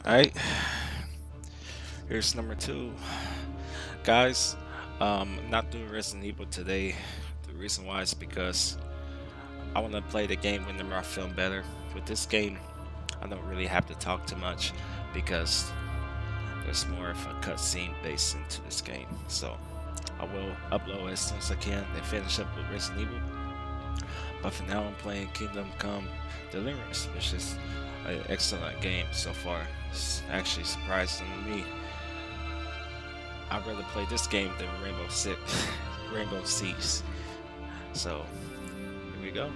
Alright, here's number two. Guys, not doing Resident Evil today. The reason why is because I want to play the game whenever I feel better. With this game, I don't really have to talk too much because there's more of a cutscene based into this game. So I will upload as soon as I can and finish up with Resident Evil. But for now, I'm playing Kingdom Come Deliverance, which is an excellent game so far. It's actually surprising me. I'd rather play this game than Rainbow Six. So here we go.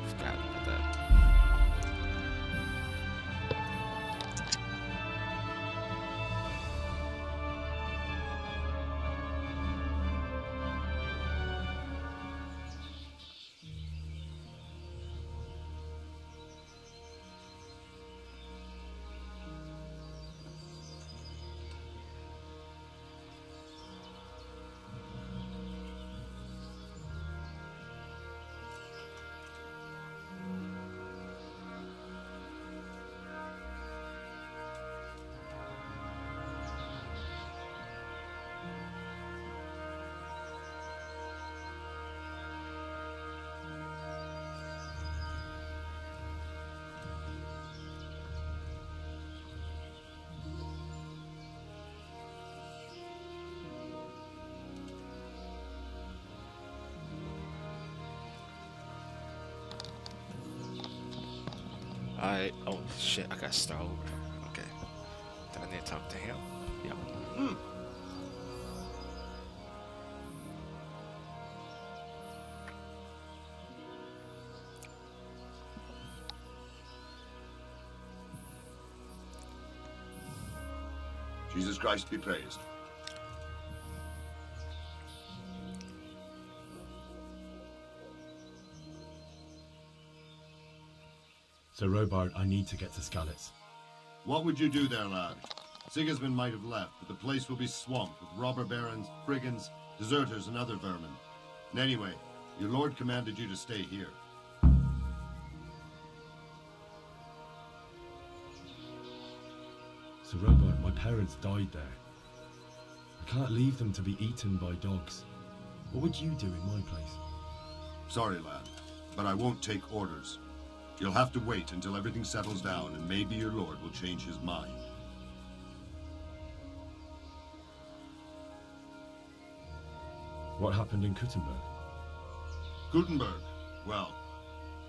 Forgot about that. Oh shit, I gotta start over. Okay. Then I need to talk to him. Yep. Jesus Christ be praised. So, Robart, I need to get to Skalitz. What would you do there, lad? Sigismund might have left, but the place will be swamped with robber barons, brigands, deserters, and other vermin. And anyway, your lord commanded you to stay here. So, Robart, my parents died there. I can't leave them to be eaten by dogs. What would you do in my place? Sorry, lad, but I won't take orders. You'll have to wait until everything settles down, and maybe your lord will change his mind. What happened in Kuttenberg? Gutenberg, well,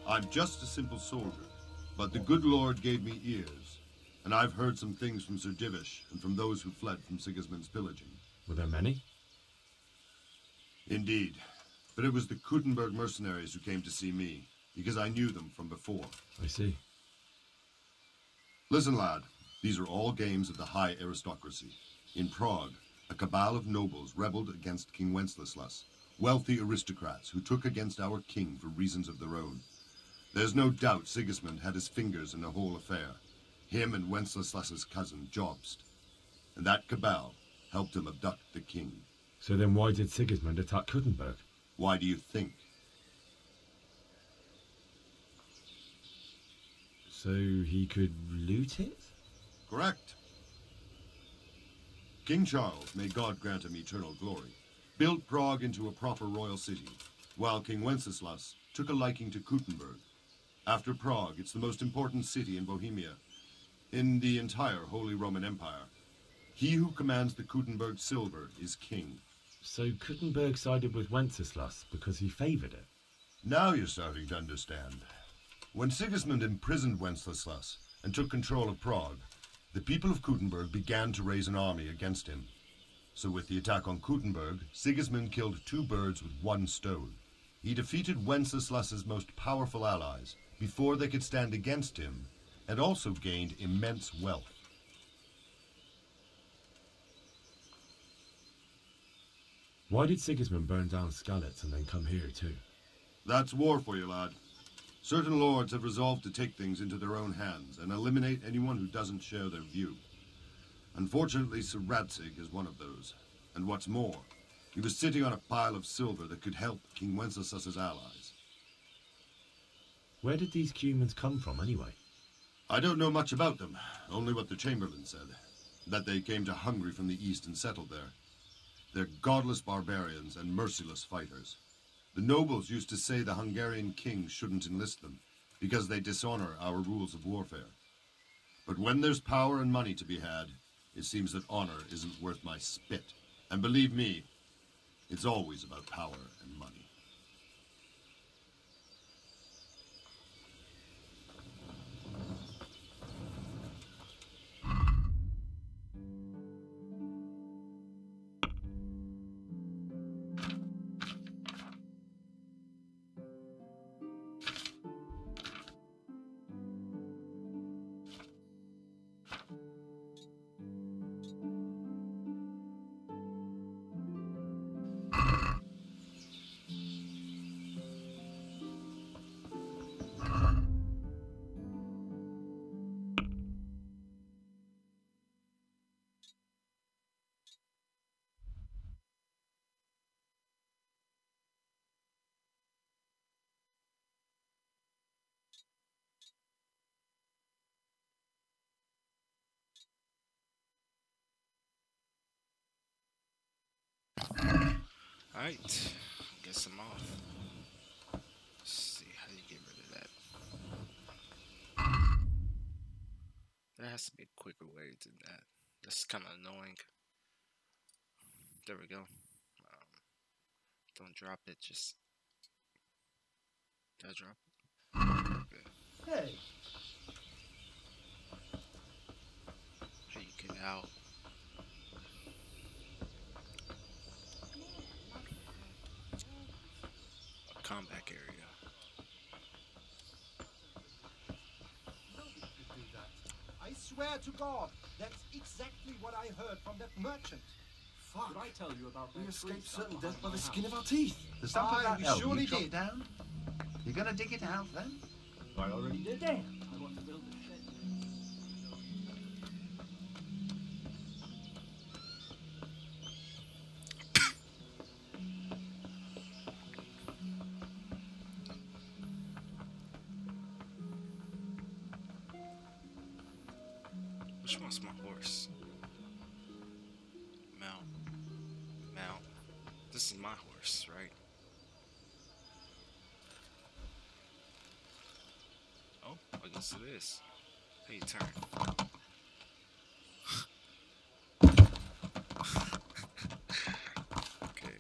I'm just a simple soldier, but the good Lord gave me ears, and I've heard some things from Sir Divish and from those who fled from Sigismund's pillaging. Were there many? Indeed, but it was the Kuttenberg mercenaries who came to see me, because I knew them from before. I see. Listen, lad, these are all games of the high aristocracy. In Prague, a cabal of nobles rebelled against King Wenceslas, wealthy aristocrats who took against our king for reasons of their own. There's no doubt Sigismund had his fingers in the whole affair, him and Wenceslas's cousin, Jobst. And that cabal helped him abduct the king. So then why did Sigismund attack Kuttenberg? Why do you think? So he could loot it? Correct. King Charles, may God grant him eternal glory, built Prague into a proper royal city, while King Wenceslas took a liking to Kuttenberg. After Prague, it's the most important city in Bohemia, in the entire Holy Roman Empire. He who commands the Kuttenberg silver is king. So Kuttenberg sided with Wenceslas because he favoured it? Now you're starting to understand. When Sigismund imprisoned Wenceslas and took control of Prague, the people of Kuttenberg began to raise an army against him. So with the attack on Kuttenberg, Sigismund killed two birds with one stone. He defeated Wenceslas's most powerful allies before they could stand against him, and also gained immense wealth. Why did Sigismund burn down Skalitz and then come here too? That's war for you, lad. Certain lords have resolved to take things into their own hands and eliminate anyone who doesn't share their view. Unfortunately, Sir Radzig is one of those. And what's more, he was sitting on a pile of silver that could help King Wenceslas's allies. Where did these humans come from anyway? I don't know much about them, only what the Chamberlain said. That they came to Hungary from the east and settled there. They're godless barbarians and merciless fighters. The nobles used to say the Hungarian king shouldn't enlist them, because they dishonor our rules of warfare. But when there's power and money to be had, it seems that honor isn't worth my spit. And believe me, it's always about power and money. Alright, guess I'm off. Let's see, how do you get rid of that? There has to be a quicker way to do that. That's kind of annoying. There we go. Don't drop it, just... Did I drop it? Okay. Hey. How you get out? A combat area. I swear to God, that's exactly what I heard from that merchant. Fuck. Did I tell you about that? We escaped tree certain stump death by behind the my skin house? of our teeth. The stump of Aye, that we elm surely you chopped did. down? You're gonna dig it out then? I already did. Damn. I want to build a shed. Which one's my horse? Mount. Mount. This is my horse, right? Oh, I guess it is. Hey, turn. Okay.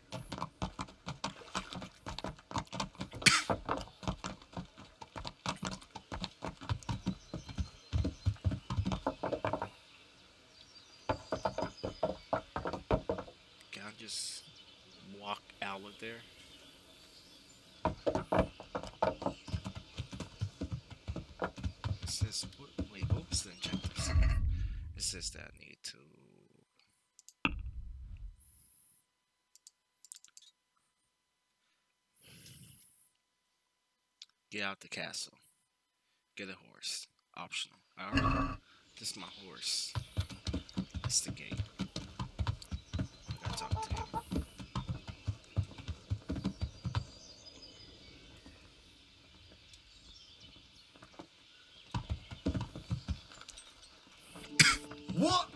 Can I just walk out of there? It says, wait, what was the objectives? It says that I need to get out the castle, get a horse, optional. I already, this is my horse. It's the gate. I gotta talk to him. What?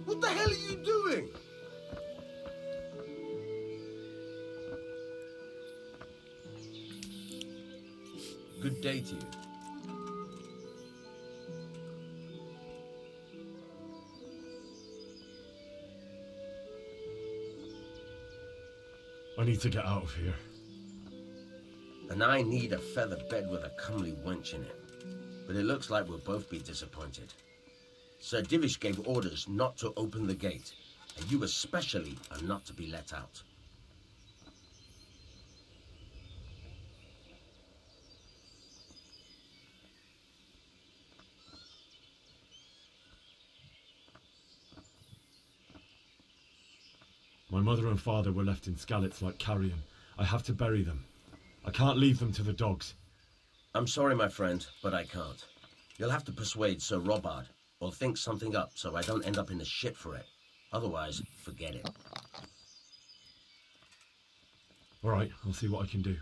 What the hell are you doing? Good day to you. I need to get out of here. And I need a feather bed with a comely wench in it. But it looks like we'll both be disappointed. Sir Divish gave orders not to open the gate, and you especially are not to be let out. My mother and father were left in Skalitz like carrion. I have to bury them. I can't leave them to the dogs. I'm sorry, my friend, but I can't. You'll have to persuade Sir Robard, or think something up so I don't end up in the shit for it. Otherwise, forget it. All right, I'll see what I can do.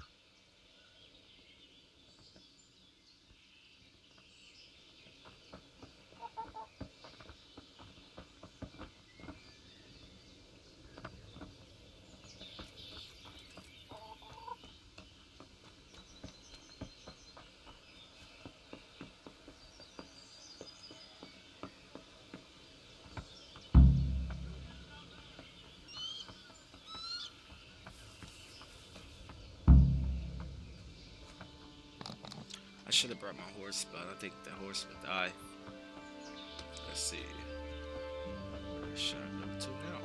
I should have brought my horse, but I think the horse would die. Let's see. Where should I go to now?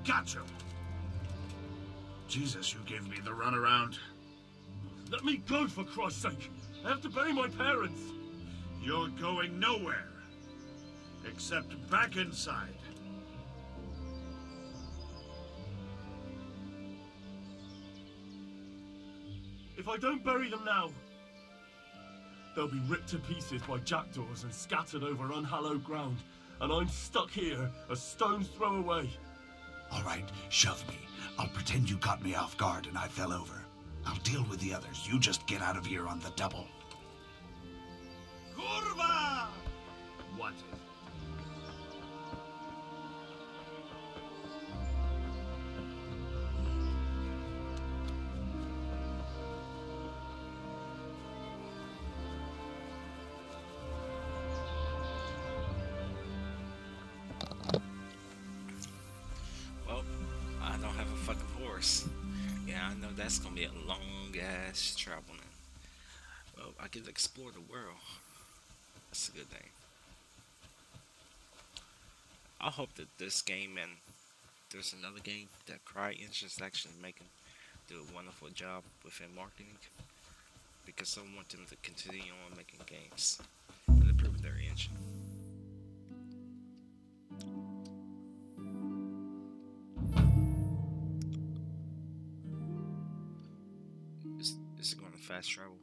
Gotcha! Jesus, you gave me the runaround. Let me go, for Christ's sake! I have to bury my parents! You're going nowhere. Except back inside. If I don't bury them now, they'll be ripped to pieces by jackdaws and scattered over unhallowed ground, and I'm stuck here, a stone's throw away. All right, shove me. I'll pretend you caught me off guard and I fell over. I'll deal with the others. You just get out of here on the double. Kurva! What? Well, I don't have a fucking horse. Yeah, I know that's gonna be a long ass traveling. Well, I get to explore the world. That's a good thing. I hope that this game and there's another game that CryEngine actually making do a wonderful job within marketing, because I want them to continue on making games and improve their engine. Is it going to fast travel?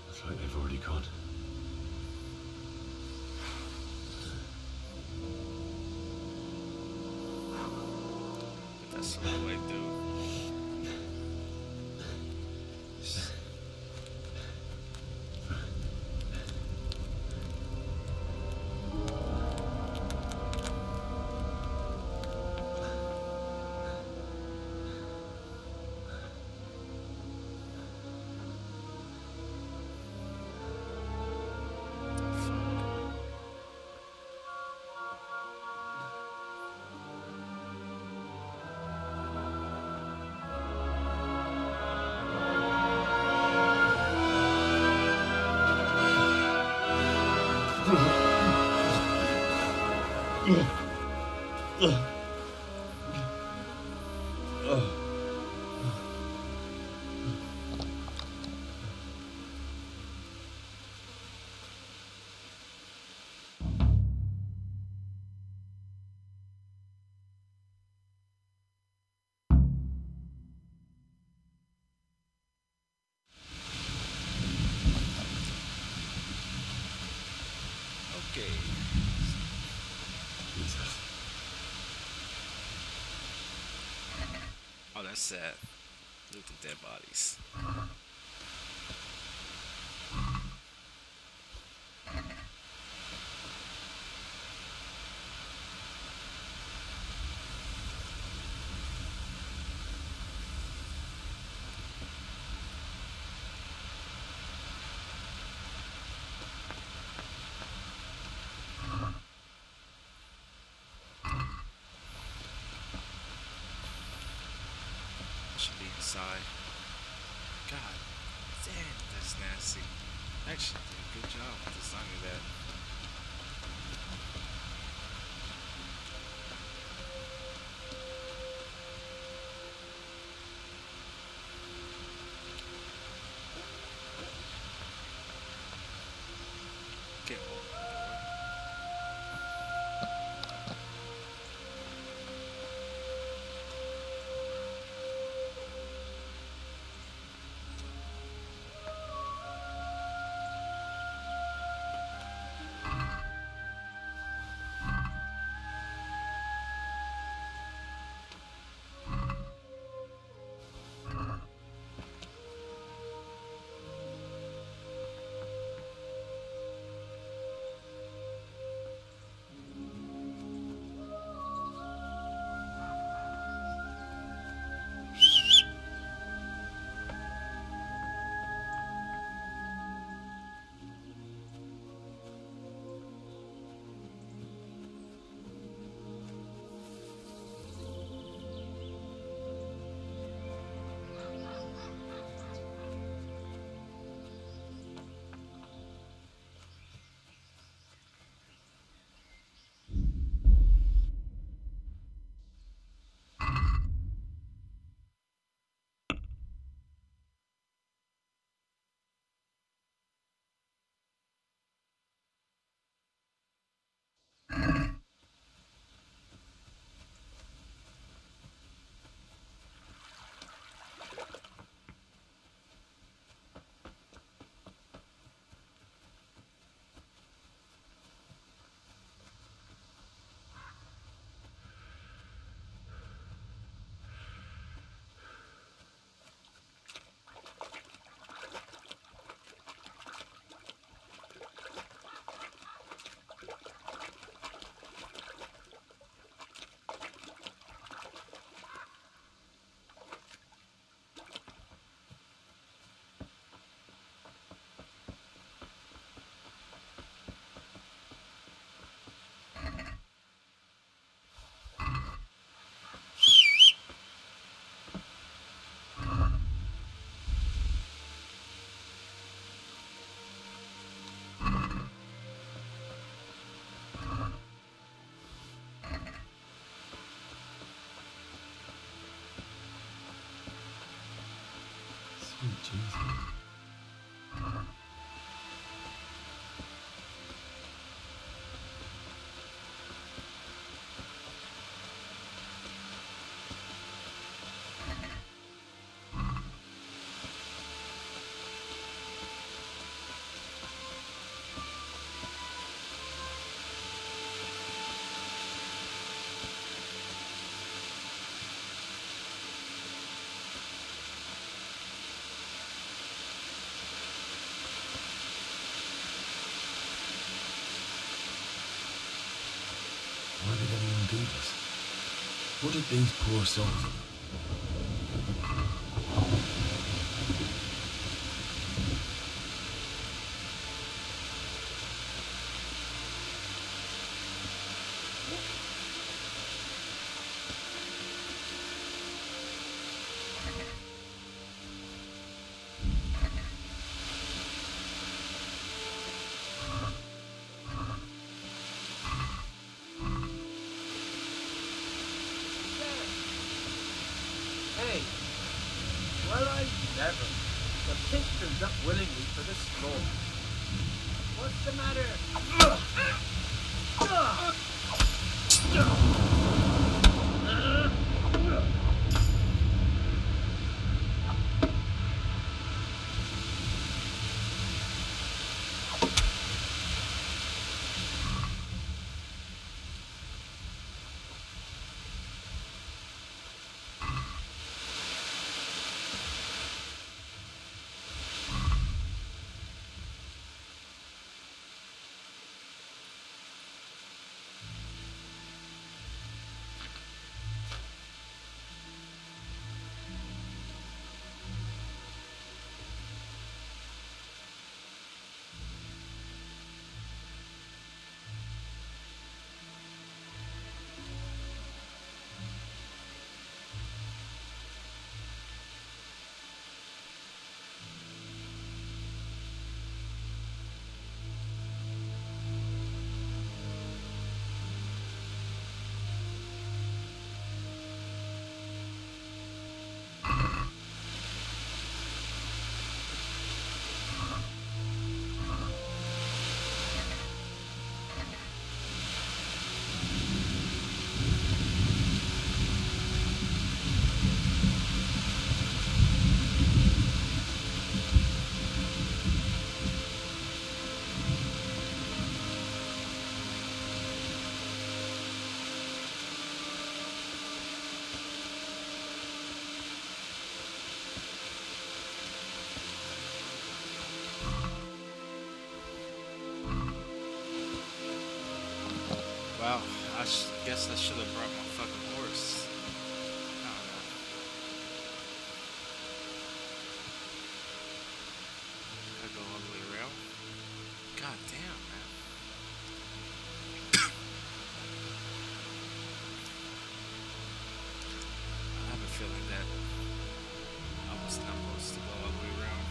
Looks like they've already gone. But that's the whole way through. Okay. Jesus. Oh, that's sad. Look at the dead bodies. Should be inside. God damn, that's nasty. Actually, did a good job designing that. Get open the door. Stampeders. What did these poor souls... Hey, well, I never. The pig turns up willingly for the slaughter. What's the matter? Wow, guess I should have brought my fucking horse. I don't know. I go all the way around. God damn, man. I have a feeling that I was not supposed to go all the way around.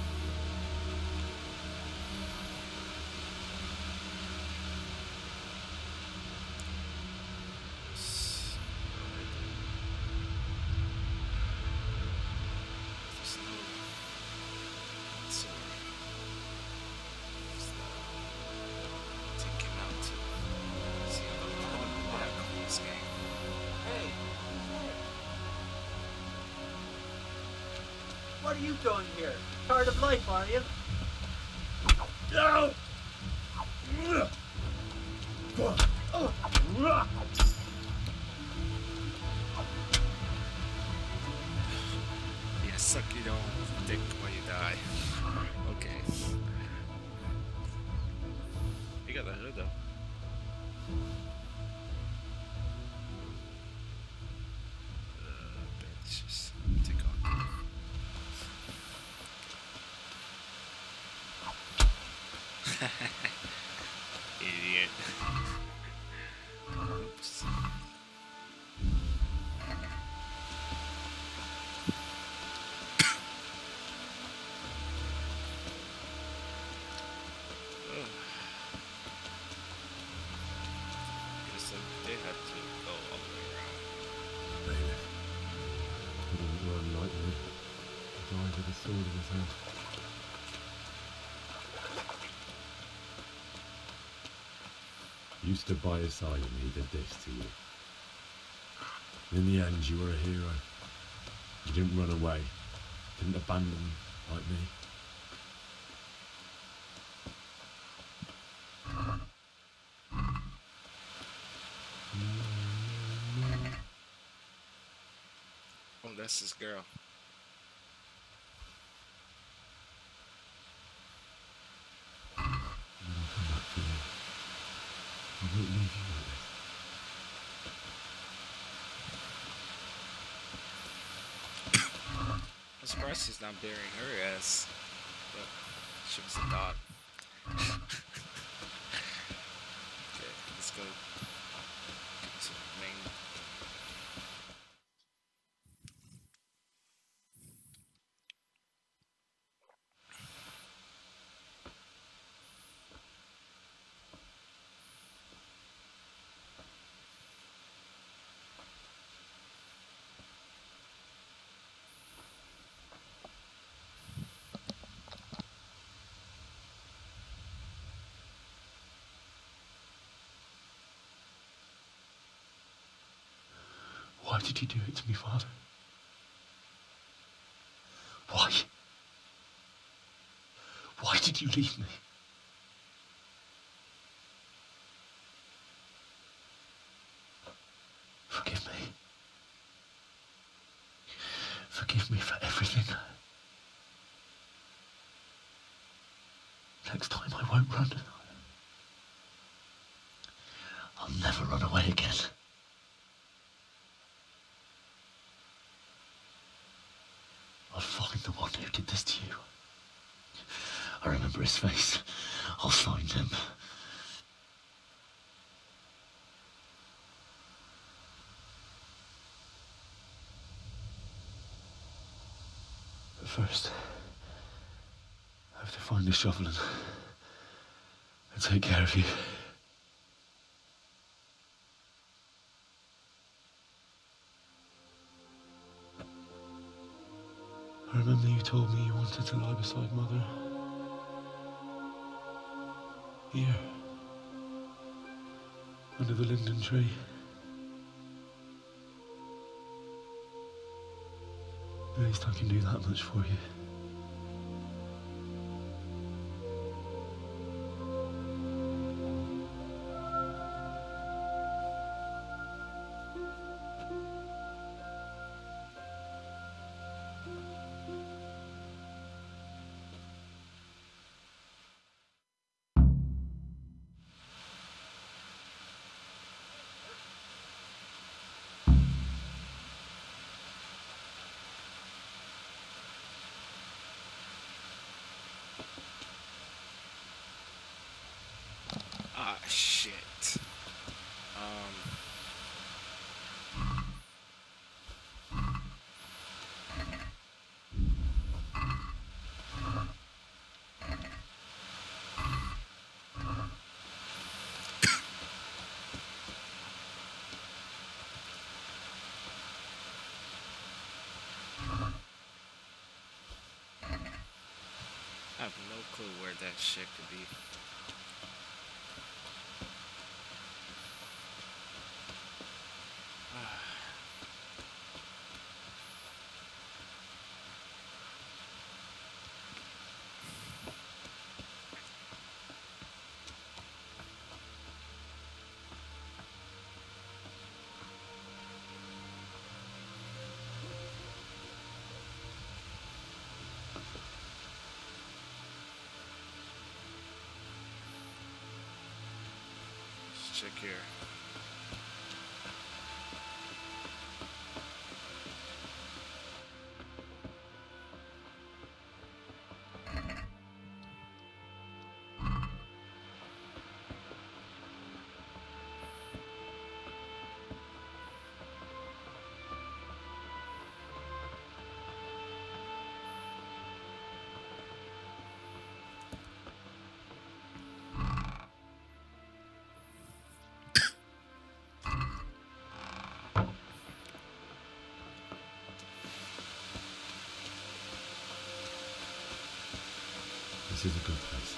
What are you doing here? Tired of life, are you? No! Yeah, suck your own dick when you die. Okay. You got the hood though. Let's just take off. Idiot. Oops. Guess they had to go all the way around. Bailiff. He didn't run lightly. He died with a sword in his hand. You stood by his side and he did this to you. In the end, you were a hero. You didn't run away. Didn't abandon him like me. Oh, that's his girl. And I'll come back for you. I won't leave you like this. surprised she's not burying her ass, but she was a dog. Okay, let's go to the main. Why did you do it to me, Father? Why? Why did you leave me? Forgive me. Forgive me for everything. Next time I won't run. I'll never run away again. I'll find the one who did this to you. I remember his face. I'll find him. But first, I have to find the shovel and take care of you. I remember you told me you wanted to lie beside Mother. Here. Under the linden tree. At least I can do that much for you. Ah, shit. I have no clue where that shit could be. Let's check here. This is a good place.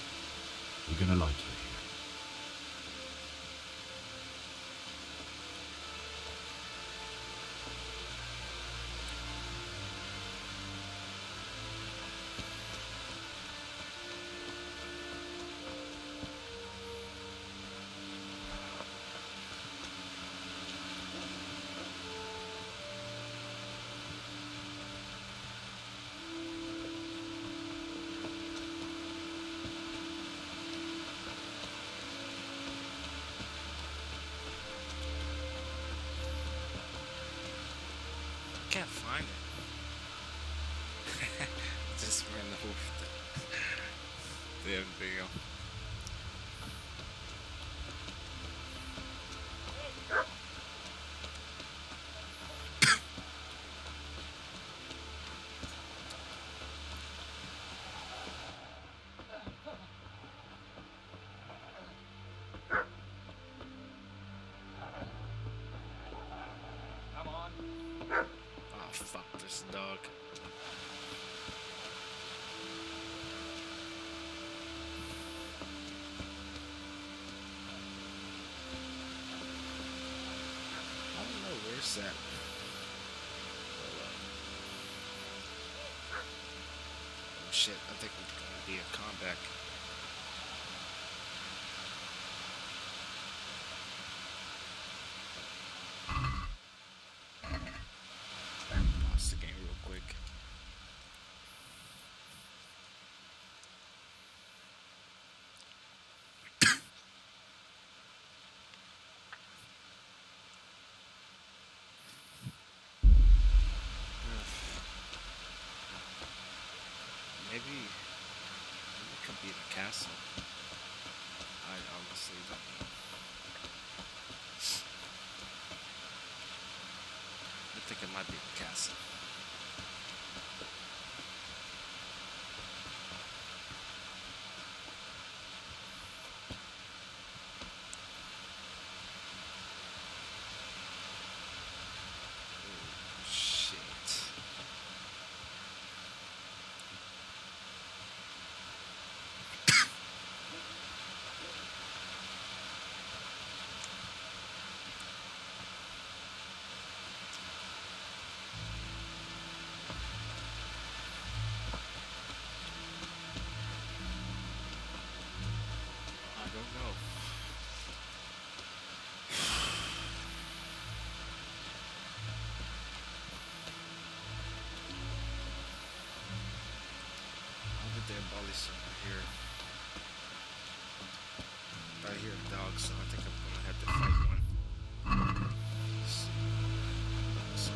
You're gonna like it here. Can't find it. Damn video. Come on. Oh fuck this dog. I don't know where's that. Oh shit, I think we're gonna be in combat. Pause the game real quick. Maybe it could be the castle. I honestly don't know. I think it might be the castle. Oh shit. I don't know. How did they abolish over here? I hear a dog, so I think I'm gonna have to fight one. Let's see. So,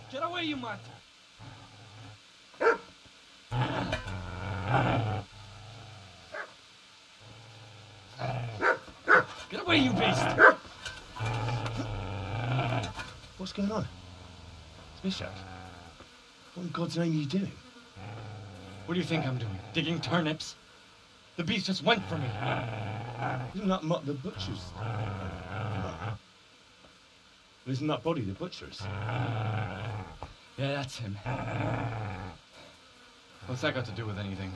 Get away, you mutt! Get away, you beast! What's going on? It's Mishak. What in God's name are you doing? What do you think I'm doing? Digging turnips? The beast just went for me. Isn't that Mutt the butcher's? Isn't that body the butcher's? Yeah, that's him. What's that got to do with anything?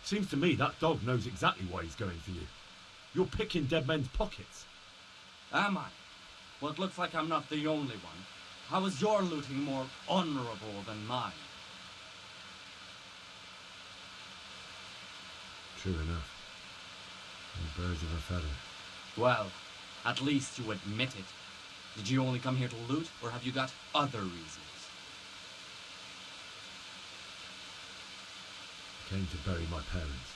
Seems to me that dog knows exactly why he's going for you. You're picking dead men's pockets. Am I? Well, it looks like I'm not the only one. How is your looting more honorable than mine? True enough. And birds of a feather. Well, at least you admit it. Did you only come here to loot, or have you got other reasons? I came to bury my parents.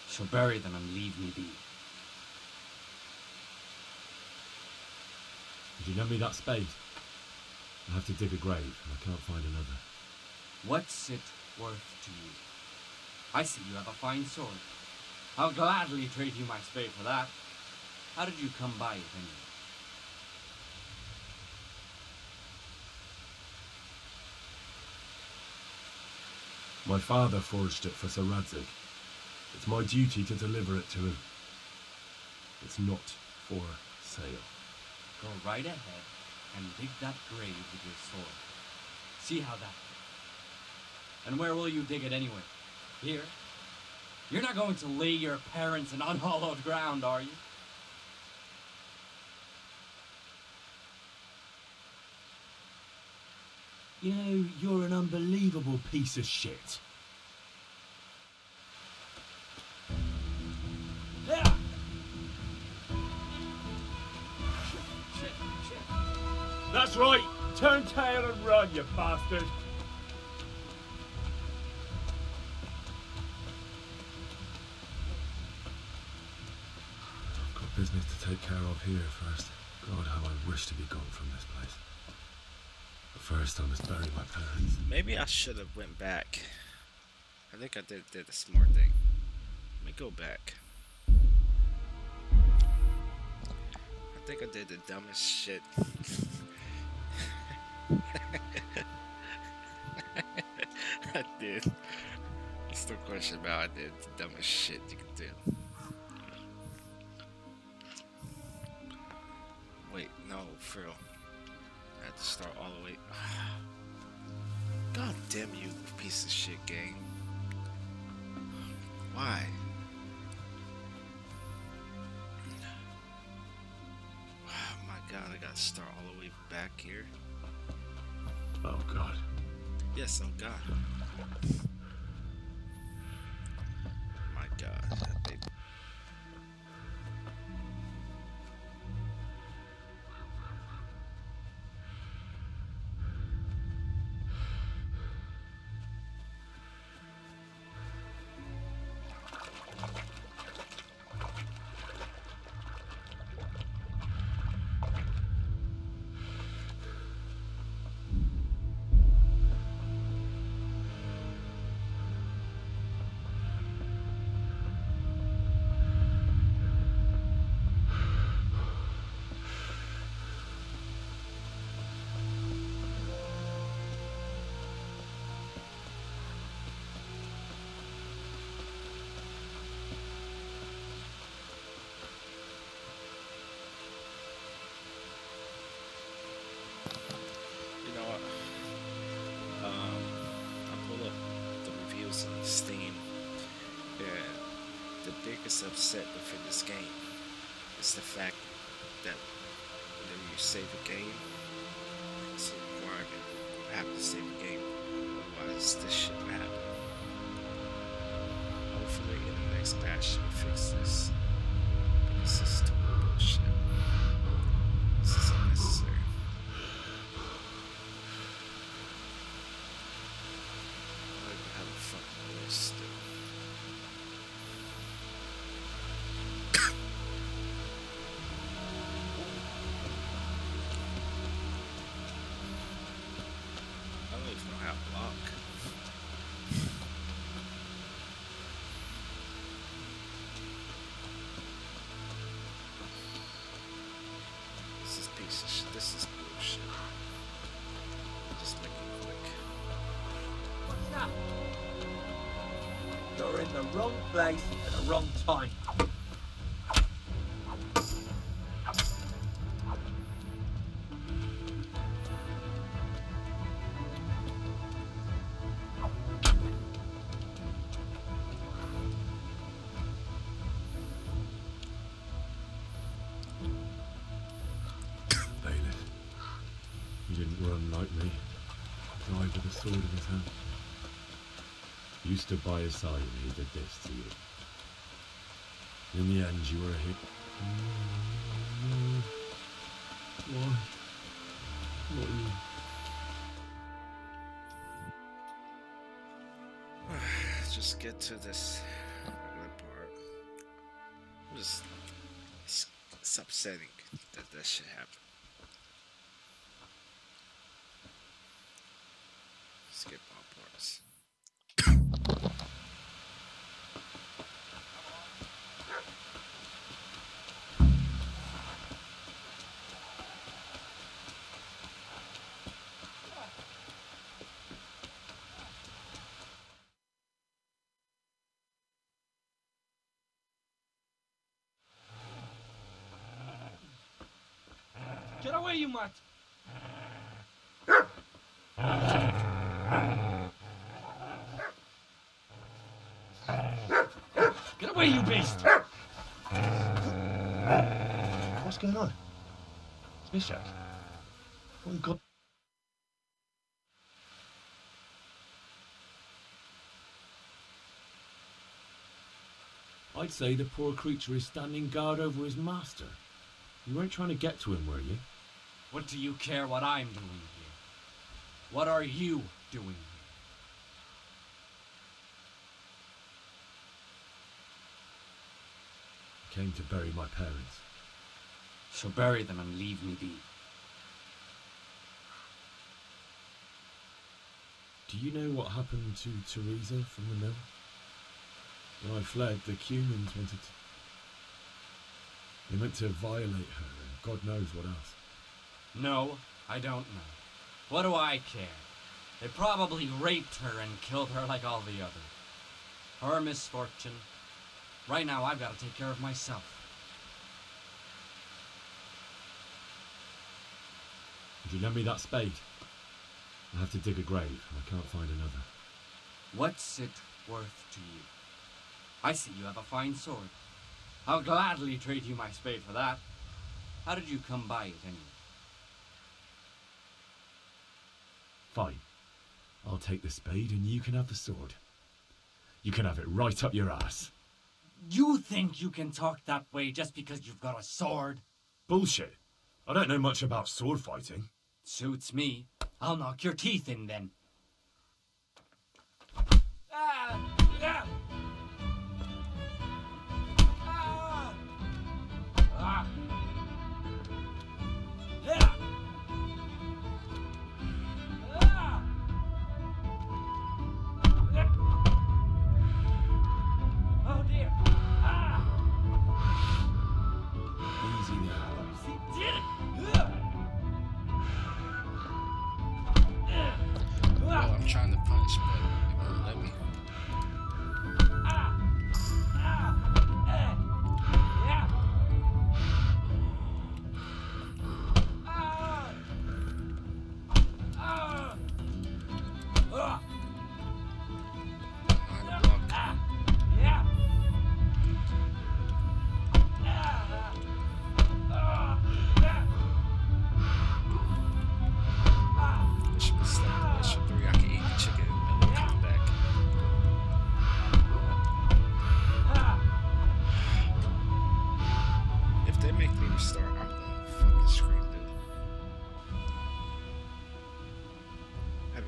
So bury them and leave me be. Would you lend me that spade? I have to dig a grave, and I can't find another. What's it worth to you? I see you have a fine sword. I'll gladly trade you my spade for that. How did you come by it anyway? My father forged it for Sir Radzig. It's my duty to deliver it to him. It's not for sale. Go right ahead and dig that grave with your sword. See how that goes. And where will you dig it anyway? Here? You're not going to lay your parents in unhallowed ground, are you? You know, you're an unbelievable piece of shit. That's right! Turn tail and run, you bastard! I've got business to take care of here first. God, how I wish to be gone from this place. But first, I must bury my parents. Maybe I should have went back. I think I did the smart thing. Let me go back. I think I did the dumbest shit. I did. There's no question about it. I did the dumbest shit you can do. Wait, no, for real. I had to start all the way. God damn you, piece of shit game. Why? Oh my god, I gotta start all the way back here. Oh God. Yes, oh god. My god, they... on Steam, the biggest upset within this game is the fact that whenever you save a game, it's a requirement. You have to save a game, otherwise this shit will happen. Hopefully in the next patch they'll fix this. This is total bullshit. This is unnecessary. This is bullshit. Just make it quick. What's that? You're in the wrong place at the wrong time. With a sword in his hand. You stood by his side and he did this to you. In the end, you were a hit. Why? Not you. Just get to this regular part. It's upsetting that that shit happened. Skip all parts. Get away, you mutt! Get away, you beast! What's going on? It's Mishak. What in God? I'd say the poor creature is standing guard over his master. You weren't trying to get to him, were you? What do you care what I'm doing here? What are you doing here? I came to bury my parents. So bury them and leave me be. Do you know what happened to Teresa from the mill? When I fled, the Cumans wanted to... They meant to violate her, and God knows what else. No, I don't know. What do I care? They probably raped her and killed her like all the others. Her misfortune. Right now, I've got to take care of myself. Would you lend me that spade? I have to dig a grave. I can't find another. What's it worth to you? I see you have a fine sword. I'll gladly trade you my spade for that. How did you come by it anyway? Fine. I'll take the spade and you can have the sword. You can have it right up your ass. You think you can talk that way just because you've got a sword? Bullshit. I don't know much about sword fighting. Suits me. I'll knock your teeth in then. Ah! Ah! Ah! Ah! Yeah! Ah! Oh dear! Ah! Easy now. He did it! Well, I'm trying to punch, but it won't let me.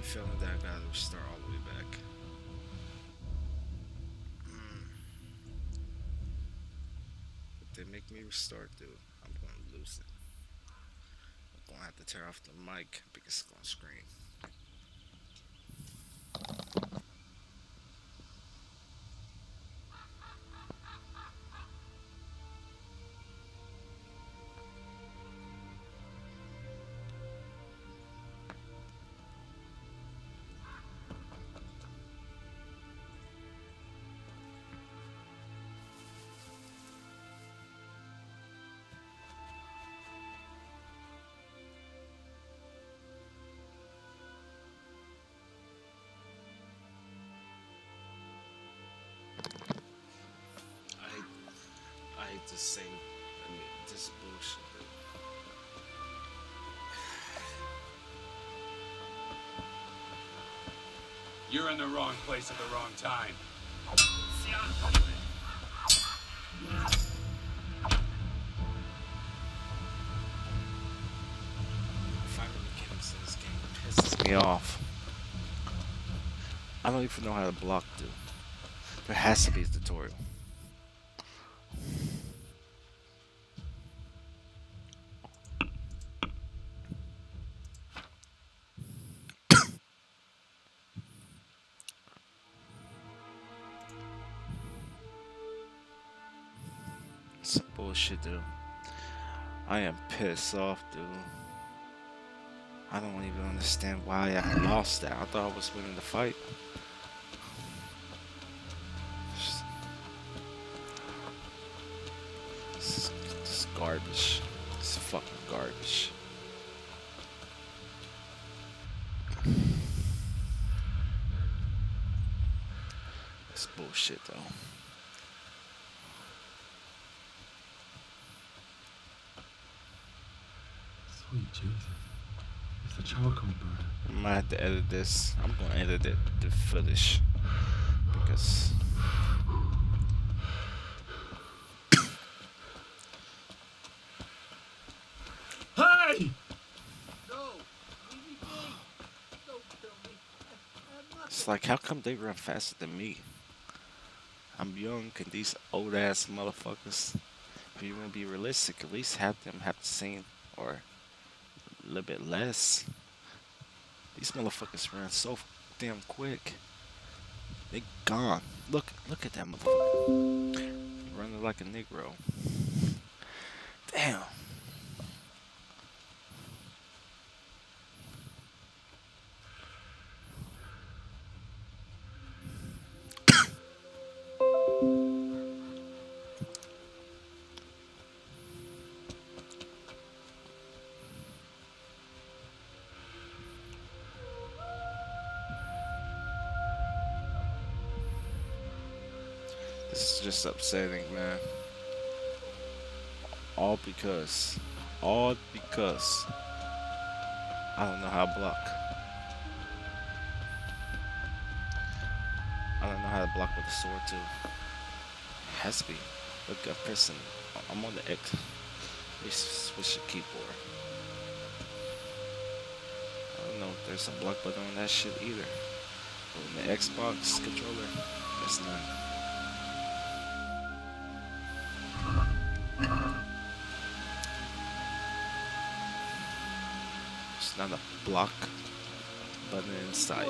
Feeling that I gotta start all the way back. If they make me restart, dude, I'm gonna lose it. I'm gonna have to tear off the mic because it's gonna scream. I hate this same, this bullshit. You're in the wrong place at the wrong time. me off. I don't even know how to block, dude. There has to be a tutorial. Some bullshit, dude. I am pissed off, dude. I don't even understand why I lost that. I thought I was winning the fight. This is garbage. This is fucking garbage. It's bullshit, though. Sweet Jesus. It's the charcoal burner. I might have to edit this. I'm gonna edit it to footage. Because Hey! No! Leave me be! Don't kill me. I'm not it's like, how come they run faster than me? I'm young, and these old ass motherfuckers, if you want to be realistic, at least have them have the same or a little bit less. These motherfuckers run so damn quick. They gone. Look at that motherfucker. Running like a Negro. Damn. This is just upsetting, man. All because I don't know how to block. I don't know how to block with the sword too. It has to be. Look, I'm pressing. I'm on the X. Let me switch the keyboard. I don't know if there's a block button on that shit either. But on the Xbox controller, there's none. There's not a block button inside.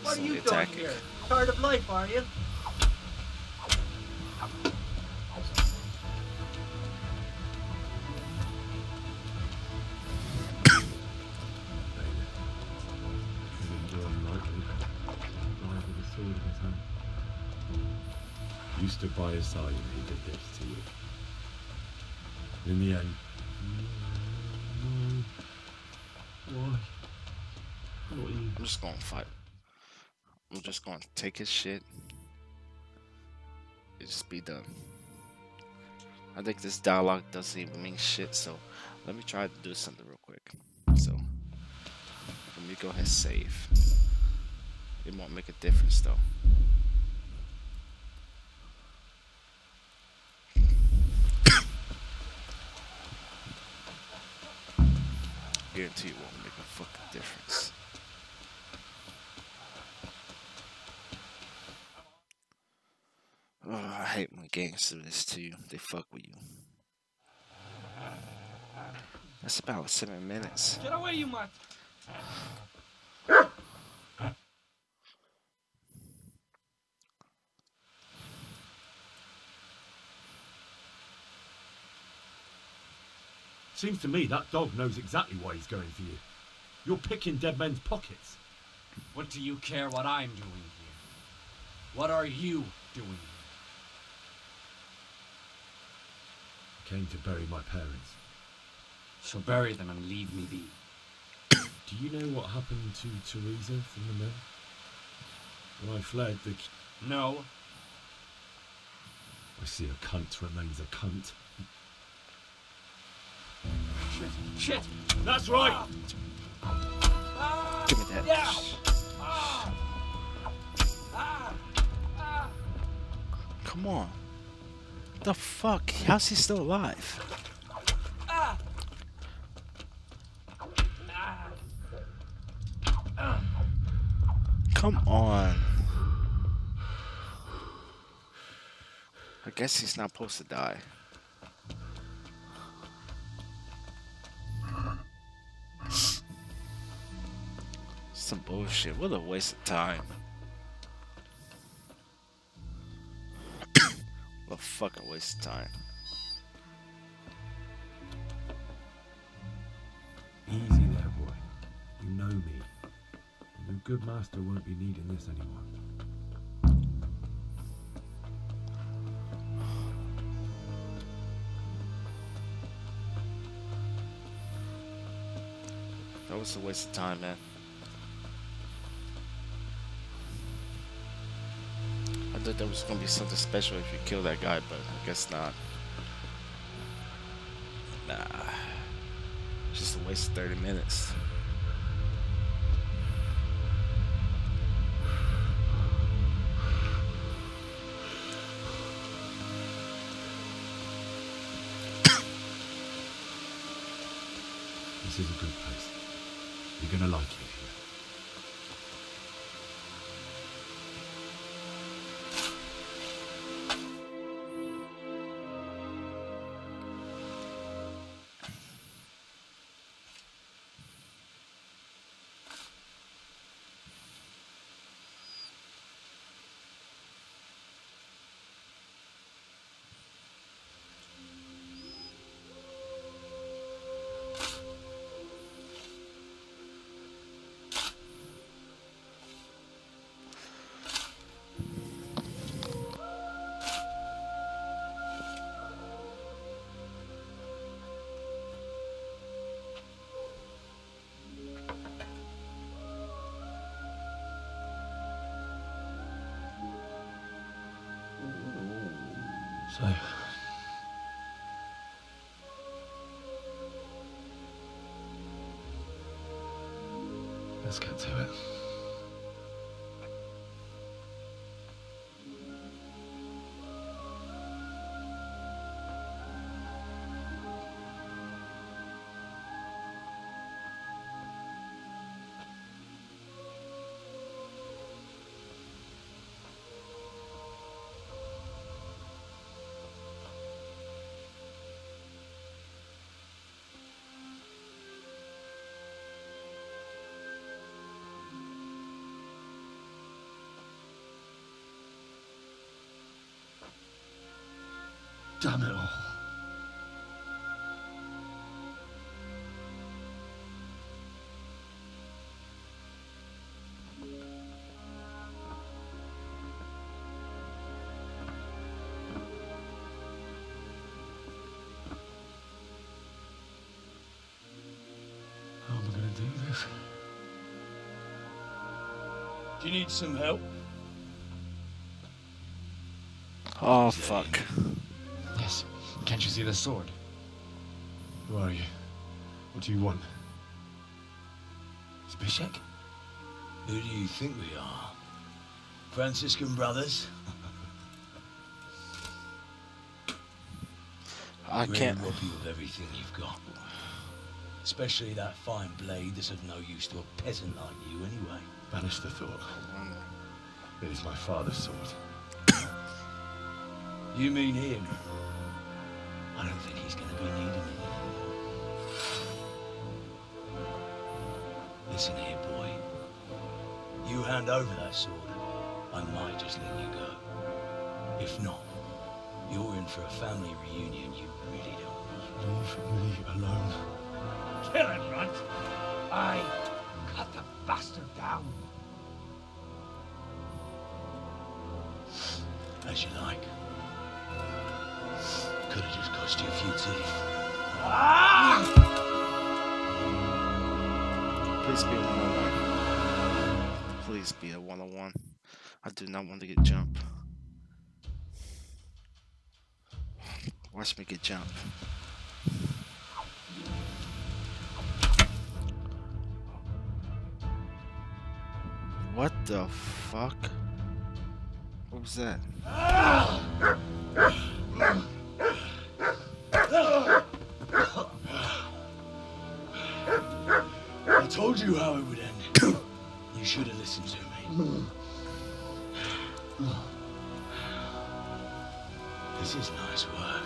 What are you doing attacking. here? Tired of life, are you? You stood by his side and he did this to you. In the end, Why? Not you. I'm just gonna fight. I'm just gonna take his shit. It just be done. I think this dialogue doesn't even mean shit, so let me try to do something real quick. So let me go ahead and save. It won't make a difference though. Guarantee it won't make a fucking difference. Oh, I hate when games do this to you. They fuck with you. That's about 7 minutes. Get away, you mutt! Seems to me that dog knows exactly why he's going for you. You're picking dead men's pockets. What do you care what I'm doing here? What are you doing here? I came to bury my parents. So bury them and leave me be. Do you know what happened to Teresa from the mill? When I fled, No. I see a cunt remains a cunt. Shit! That's right! Give me that. Yeah. Come on. The fuck? How's he still alive? Come on. I guess he's not supposed to die. Some bullshit. What a waste of time. What a fucking waste of time. Easy there, boy. You know me. The good master won't be needing this anymore. That was a waste of time, man. I thought there was gonna be something special if you kill that guy, but I guess not. Nah. Just a waste of 30 minutes. This is a good place. You're gonna like it here. So, let's get to it. Damn it all. How am I going to do this? Do you need some help? Oh, fuck. Yes. Can't you see the sword? Who are you? What do you want? Zbyszek? Who do you think we are? Franciscan brothers? I can't. Rob you of everything you've got. Especially that fine blade that's of no use to a peasant like you anyway. Banish the thought. It is my father's sword. You mean him? I don't think he's going to be needing it. Listen here, boy. You hand over that sword, I might just let you go. If not, you're in for a family reunion you really don't want. Leave me alone. Kill him, Runt! Aye, cut the bastard down. As you like. Could have just cost you a few teeth. Please be a one-on-one. Please be a one-on-one. I do not want to get jumped. Watch me get jumped. What the fuck? What was that? I told you how it would end. You should have listened to me. This is nice work.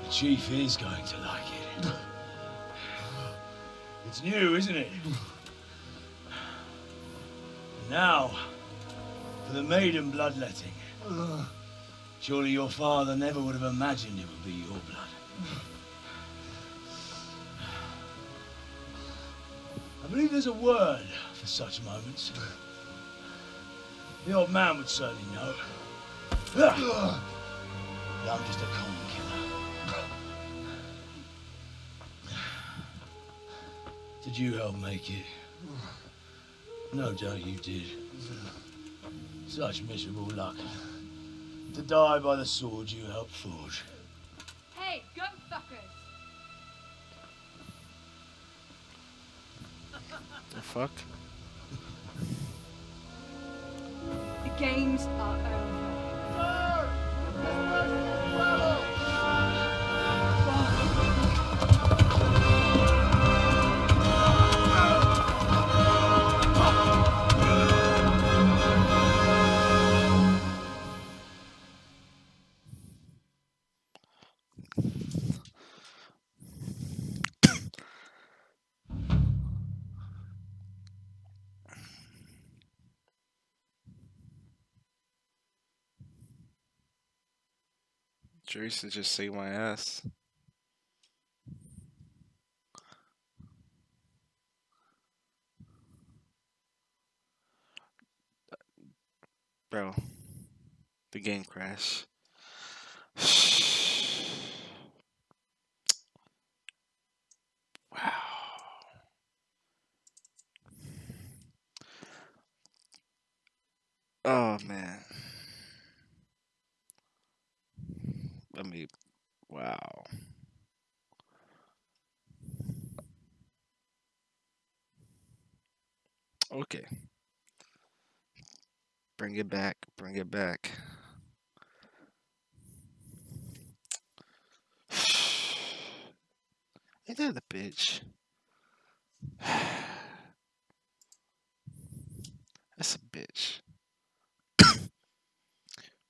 The chief is going to like it. It's new, isn't it? Now, for the maiden bloodletting. Surely your father never would have imagined it would be your blood. I believe there's a word for such moments. The old man would certainly know. I'm just a common killer. Did you help make it? No doubt you did. Such miserable luck. To die by the sword you helped forge. Hey, gun fuckers! The fuck? The games are Teresa just saved my ass. Bro, the game crashed. Wow. Oh man. Let me. Wow. Okay. Bring it back. Bring it back. Ain't that a bitch? That's a bitch.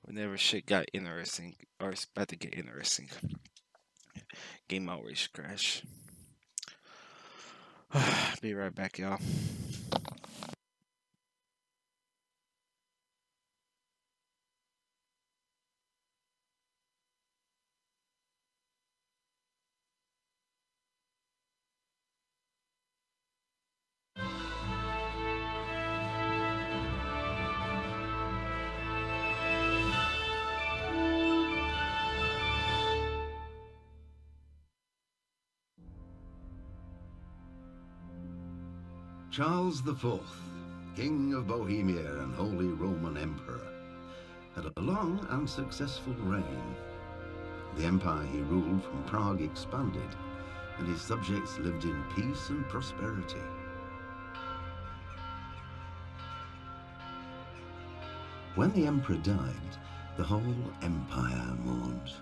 Whenever shit got interesting, or it's about to get interesting, game always crash. Be right back, y'all. Charles IV, King of Bohemia and Holy Roman Emperor, had a long and successful reign. The empire he ruled from Prague expanded, and his subjects lived in peace and prosperity. When the emperor died, the whole empire mourned.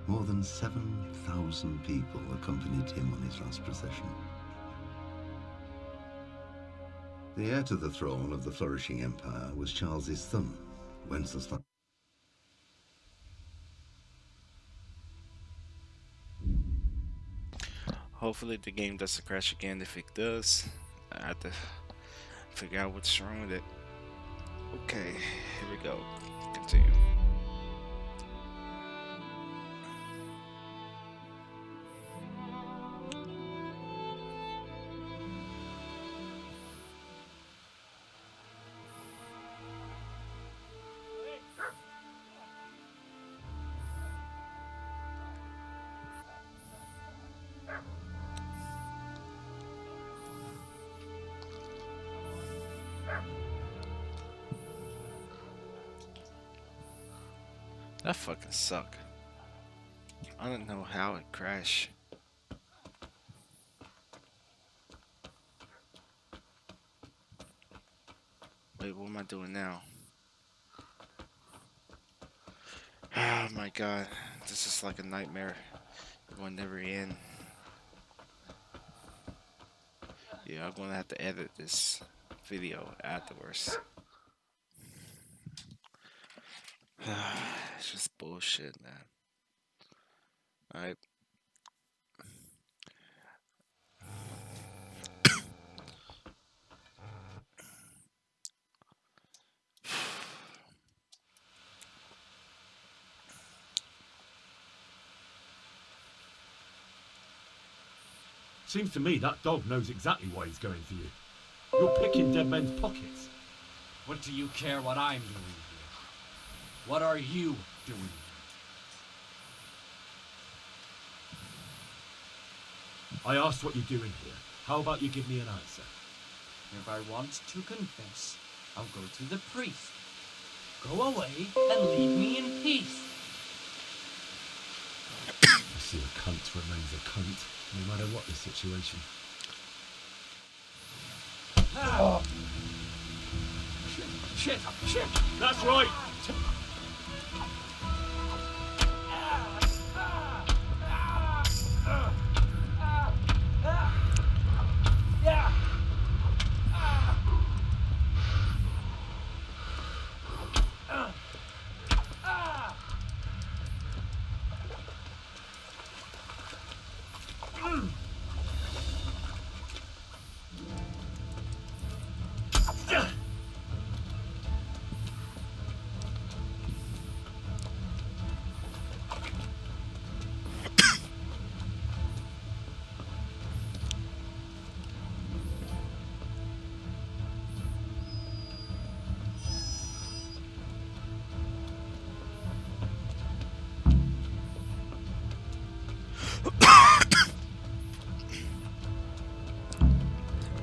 More than 7,000 people accompanied him on his last procession. The heir to the throne of the flourishing empire was Charles's son, Wenceslas. Hopefully the game doesn't crash again. If it does, I have to figure out what's wrong with it. Okay, here we go. Continue. That fucking suck. I don't know how it crashed. Wait, what am I doing now? Oh my god, this is like a nightmare. It will never end. Yeah, I'm gonna have to edit this. video afterwards. It's just bullshit, man. Alright. Seems to me that dog knows exactly why he's going for you. You're picking dead men's pockets. What do you care what I'm doing here? What are you doing here? I asked what you're doing here. How about you give me an answer? If I want to confess, I'll go to the priest. Go away and leave me in peace. I see a cunt remains a cunt, no matter what the situation. Ah. Shit! That's right!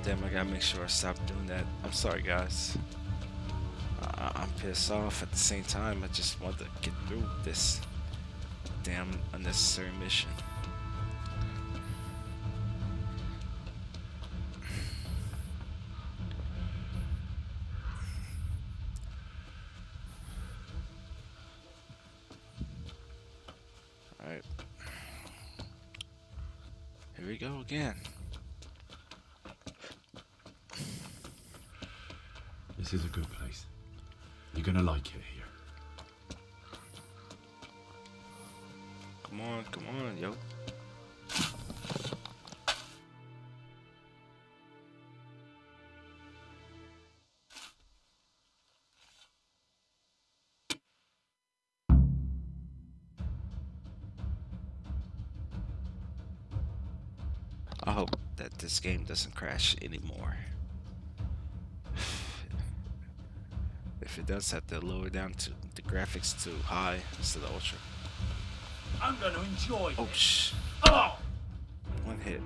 Damn, I gotta make sure I stop doing that. I'm sorry, guys. I'm pissed off. At the same time, I just want to get through this damn unnecessary mission. Alright. Here we go again. This is a good place. You're gonna like it here. Come on, yo. I hope that this game doesn't crash anymore. If it does, have to lower down to the graphics to high instead of ultra. I'm gonna enjoy Oh this. shh. Oh! One hit.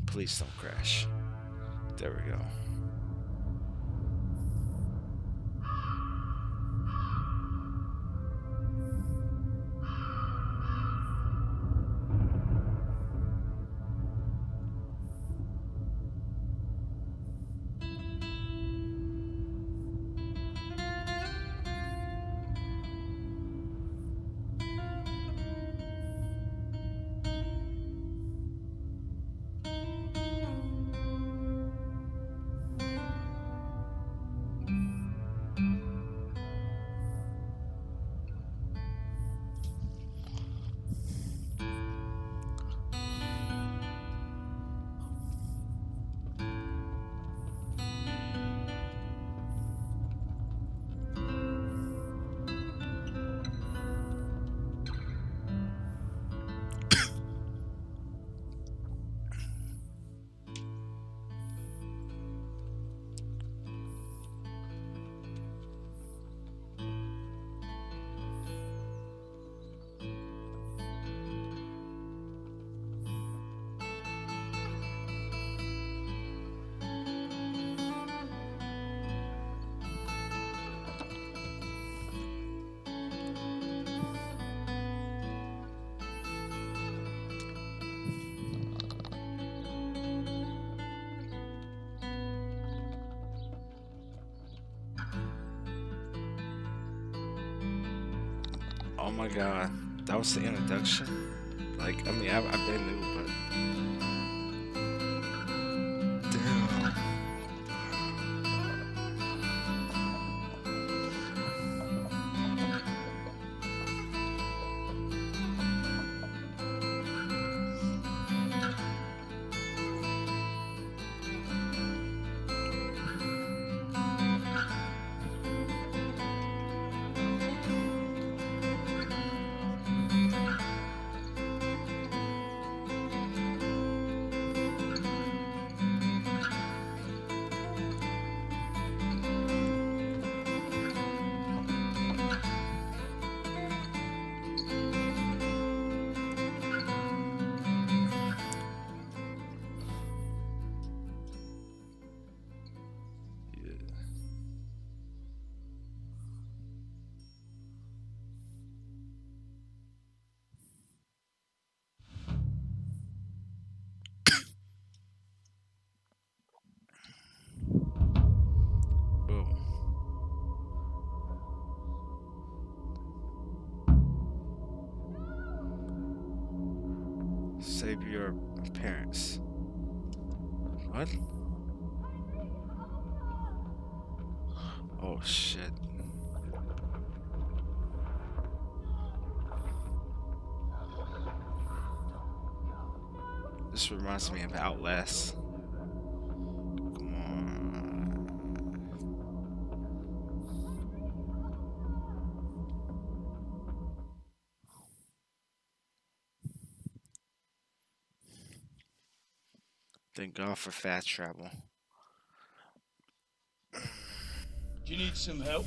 Please don't crash. There we go. Oh my god, that was the introduction. Like, I mean, I've been new, but damn. Save your parents. What? Oh shit. This reminds me of Outlast. Come on. Thank God for fast travel. Do you need some help?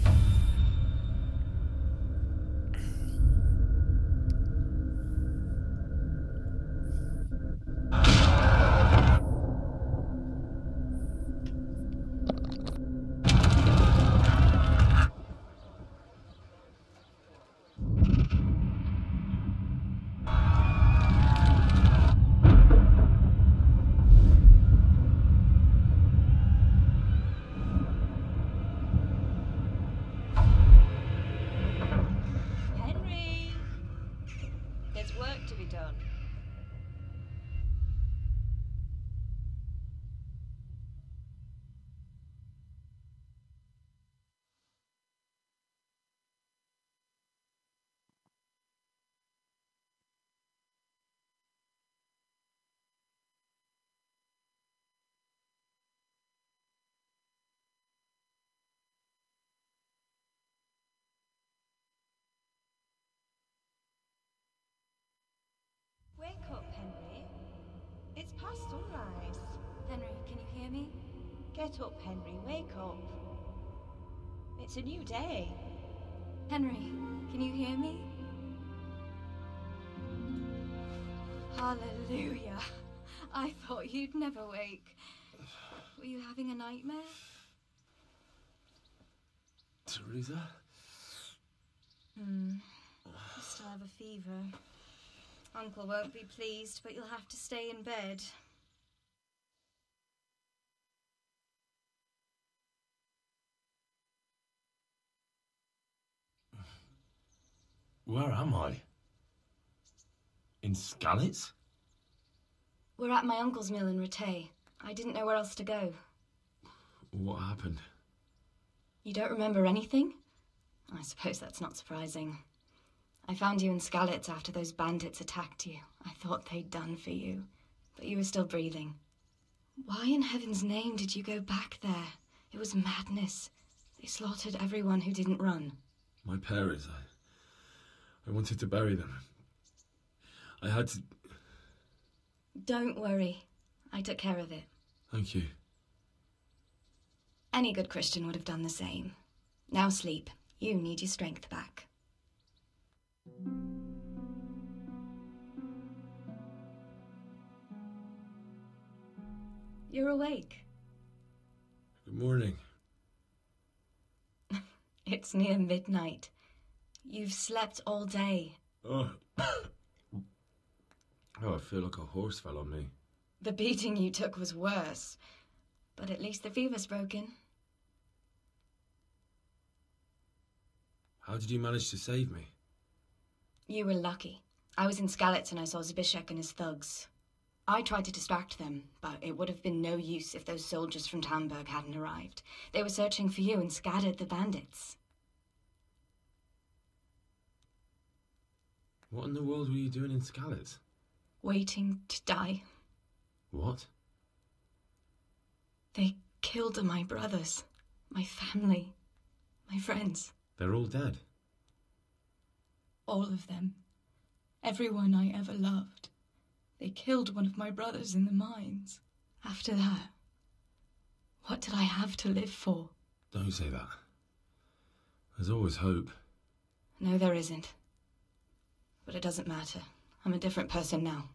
Henry! There's work to be done. Wake up, Henry. It's past sunrise. Henry, can you hear me? Get up, Henry. Wake up. It's a new day. Henry, can you hear me? Hallelujah. I thought you'd never wake. Were you having a nightmare? Teresa? You still have a fever. Uncle won't be pleased, but you'll have to stay in bed. Where am I? In Skalitz? We're at my uncle's mill in Rattay. I didn't know where else to go. What happened? You don't remember anything? I suppose that's not surprising. I found you in Skalitz after those bandits attacked you. I thought they'd done for you, but you were still breathing. Why in heaven's name did you go back there? It was madness. They slaughtered everyone who didn't run. My parents, I wanted to bury them. I had to... Don't worry. I took care of it. Thank you. Any good Christian would have done the same. Now sleep. You need your strength back. You're awake. Good morning. It's near midnight. You've slept all day. Oh. Oh, I feel like a horse fell on me. The beating you took was worse, but at least the fever's broken. How did you manage to save me? You were lucky. I was in Skalitz and I saw Zbyszek and his thugs. I tried to distract them, but it would have been no use if those soldiers from Tamburg hadn't arrived. They were searching for you and scattered the bandits. What in the world were you doing in Skalitz? Waiting to die. What? They killed my brothers, my family, my friends. They're all dead. All of them. Everyone I ever loved. They killed one of my brothers in the mines. After that, what did I have to live for? Don't say that. There's always hope. No, there isn't. But it doesn't matter. I'm a different person now.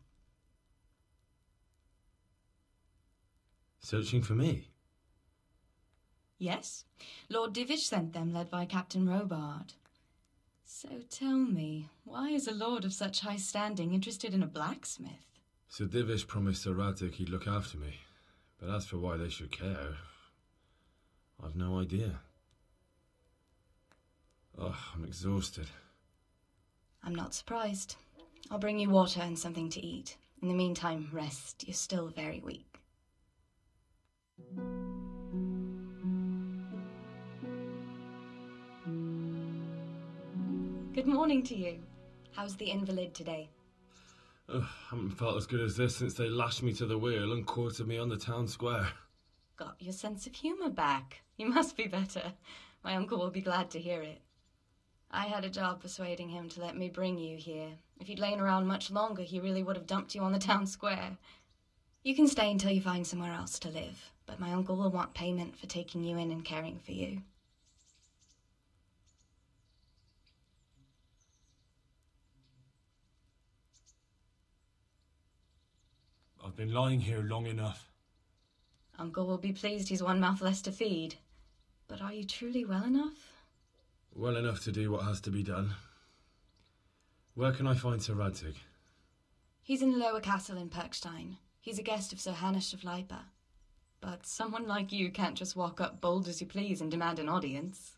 Searching for me? Yes. Lord Divish sent them, led by Captain Robard. So tell me, why is a lord of such high standing interested in a blacksmith? Sir Divish promised Sir Radic he'd look after me. But as for why they should care, I've no idea. Oh, I'm exhausted. I'm not surprised. I'll bring you water and something to eat. In the meantime, rest. You're still very weak. Good morning to you. How's the invalid today? I haven't felt as good as this since they lashed me to the wheel and quartered me on the town square. Got your sense of humour back. You must be better. My uncle will be glad to hear it. I had a job persuading him to let me bring you here. If you'd lain around much longer, he really would have dumped you on the town square. You can stay until you find somewhere else to live, but my uncle will want payment for taking you in and caring for you. I've been lying here long enough. Uncle will be pleased he's one mouth less to feed. But are you truly well enough? Well enough to do what has to be done. Where can I find Sir Radic? He's in the lower castle in Perkstein. He's a guest of Sir Hanush of Leipa. But someone like you can't just walk up bold as you please and demand an audience.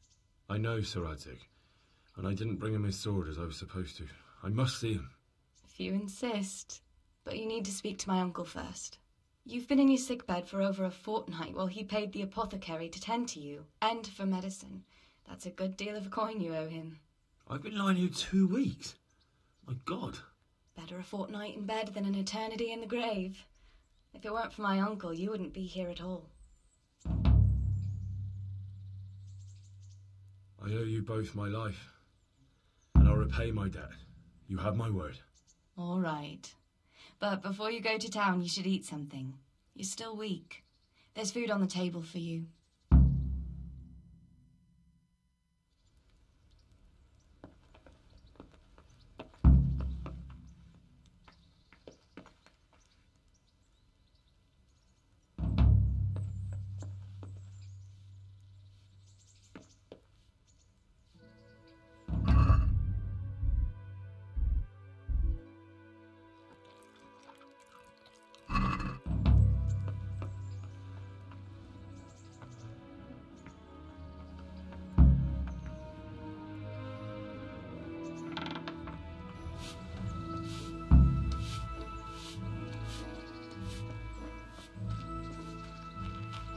I know Sir Radic, and I didn't bring him his sword as I was supposed to. I must see him. If you insist. But you need to speak to my uncle first. You've been in your sickbed for over a fortnight while he paid the apothecary to tend to you, and for medicine. That's a good deal of a coin you owe him. I've been lying here 2 weeks. My God. Better a fortnight in bed than an eternity in the grave. If it weren't for my uncle, you wouldn't be here at all. I owe you both my life, and I'll repay my debt. You have my word. All right. But before you go to town, you should eat something. You're still weak. There's food on the table for you.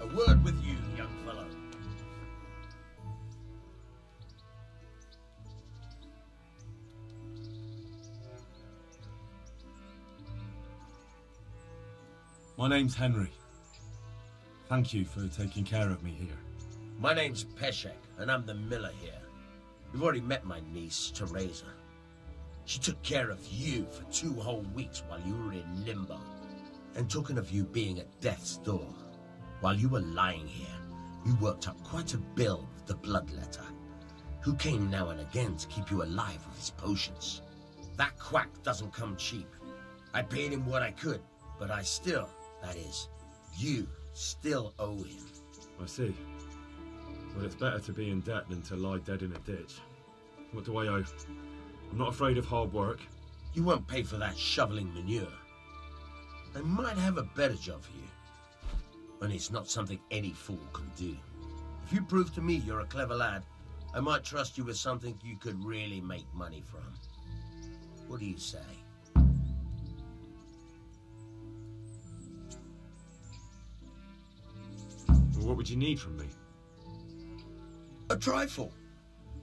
A word with you, young fellow. My name's Henry. Thank you for taking care of me here. My name's Peshek, and I'm the miller here. You've already met my niece, Teresa. She took care of you for 2 whole weeks while you were in limbo. And talking of you being at death's door, while you were lying here, you worked up quite a bill with the bloodletter, who came now and again to keep you alive with his potions. That quack doesn't come cheap. I paid him what I could, but I still, that is, you still owe him. I see. Well, it's better to be in debt than to lie dead in a ditch. What do I owe? I'm not afraid of hard work. You won't pay for that shoveling manure. I might have a better job for you. And it's not something any fool can do. If you prove to me you're a clever lad, I might trust you with something you could really make money from. What do you say? Well, what would you need from me? A trifle.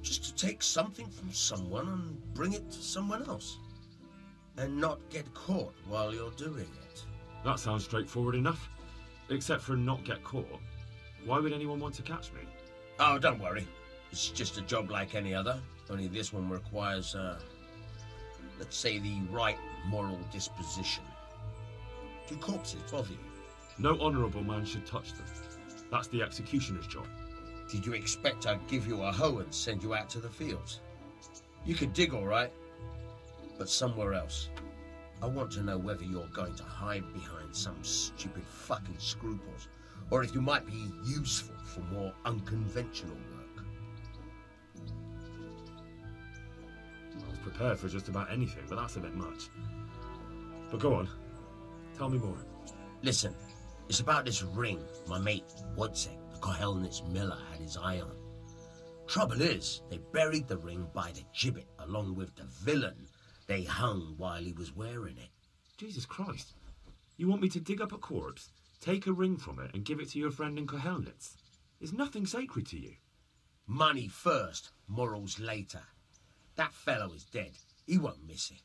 Just to take something from someone and bring it to someone else. And not get caught while you're doing it. That sounds straightforward enough. Except for not get caught. Why would anyone want to catch me? Oh, don't worry. It's just a job like any other. Only this one requires, let's say, the right moral disposition. Do corpses bother you? No honourable man should touch them. That's the executioner's job. Did you expect I'd give you a hoe and send you out to the fields? You can dig all right, but somewhere else. I want to know whether you're going to hide behind some stupid fucking scruples, or if you might be useful for more unconventional work. I was prepared for just about anything, but that's a bit much. But go on. Tell me more. Listen, it's about this ring my mate Wojciech, the Kohelnitz miller, had his eye on. Trouble is, they buried the ring by the gibbet along with the villain they hung while he was wearing it. Jesus Christ. You want me to dig up a corpse, take a ring from it, and give it to your friend in Kohelnitz? Is nothing sacred to you? Money first, morals later. That fellow is dead. He won't miss it.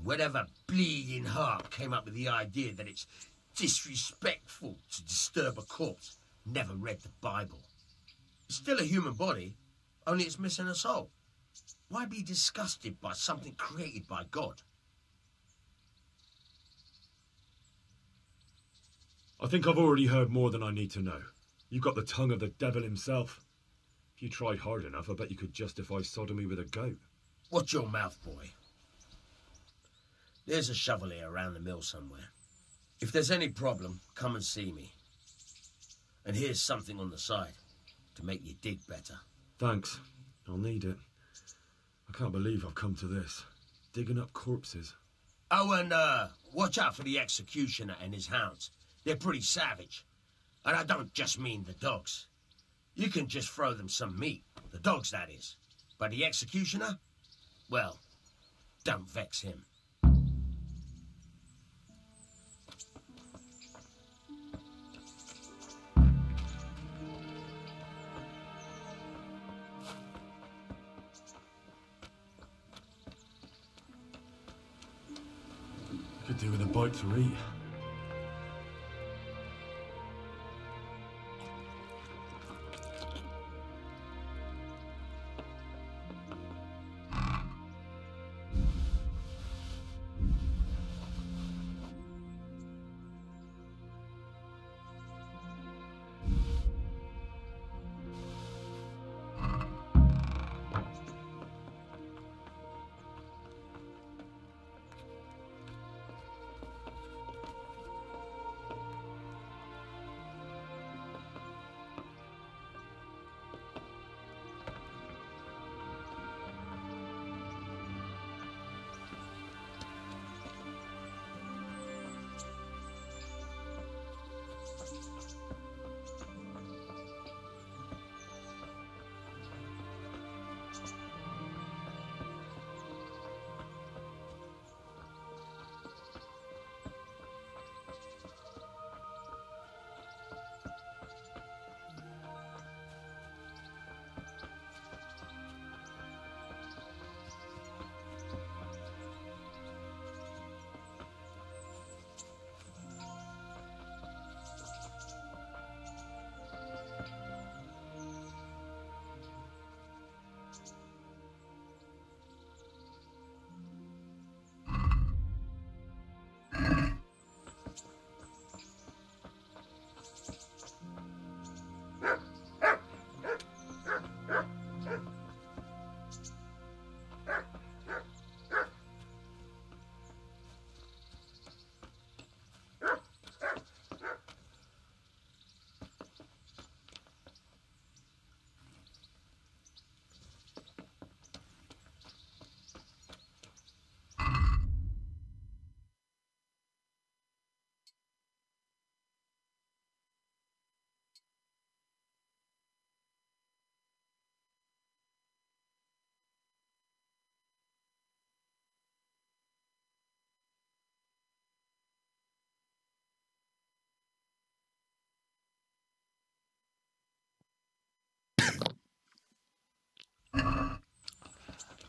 Whatever bleeding heart came up with the idea that it's disrespectful to disturb a corpse never read the Bible. It's still a human body, only it's missing a soul. Why be disgusted by something created by God? I think I've already heard more than I need to know. You've got the tongue of the devil himself. If you tried hard enough, I bet you could justify sodomy with a goat. Watch your mouth, boy. There's a shovel here around the mill somewhere. If there's any problem, come and see me. And here's something on the side to make you dig better. Thanks. I'll need it. I can't believe I've come to this. Digging up corpses. Oh, and watch out for the executioner and his hounds. They're pretty savage. And I don't just mean the dogs. You can just throw them some meat. The dogs, that is. But the executioner? Well, don't vex him. Could do with a bite to eat.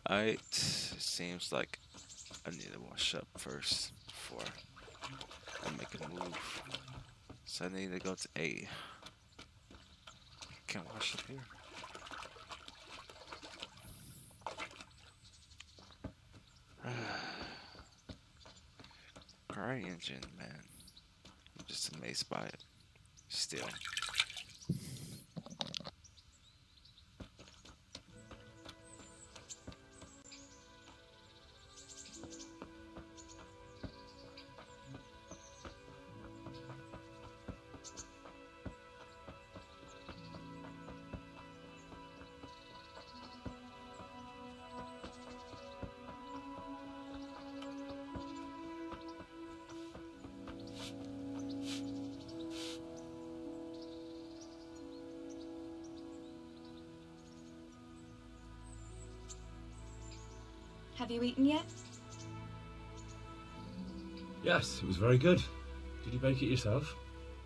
Alright, seems like I need to wash up first before I make a move. So I need to go to A. Can't wash up here. Car engine, man. I'm just amazed by it. Still. Have you eaten yet? Yes, it was very good. Did you bake it yourself?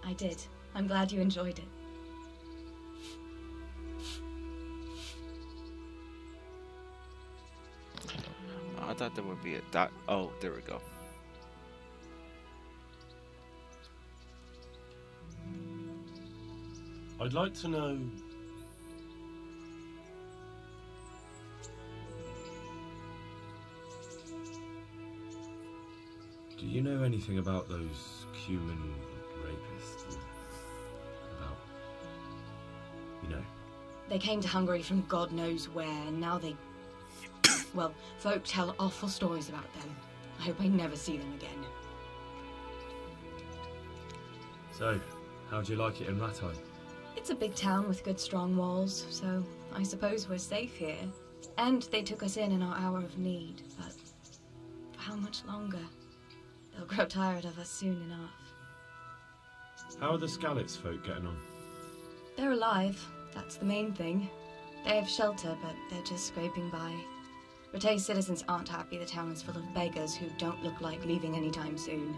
I did. I'm glad you enjoyed it. I thought there would be a dot. Oh, there we go. I'd like to know... Do you know anything about those human rapists? About... you know? They came to Hungary from God knows where, and now they... well, folk tell awful stories about them. I hope I never see them again. So, how do you like it in Rattay? It's a big town with good strong walls, so I suppose we're safe here. And they took us in our hour of need, but for how much longer? They'll grow tired of us soon enough. How are the Skalitz folk getting on? They're alive, that's the main thing. They have shelter, but they're just scraping by. Rattay's citizens aren't happy the town is full of beggars who don't look like leaving anytime soon.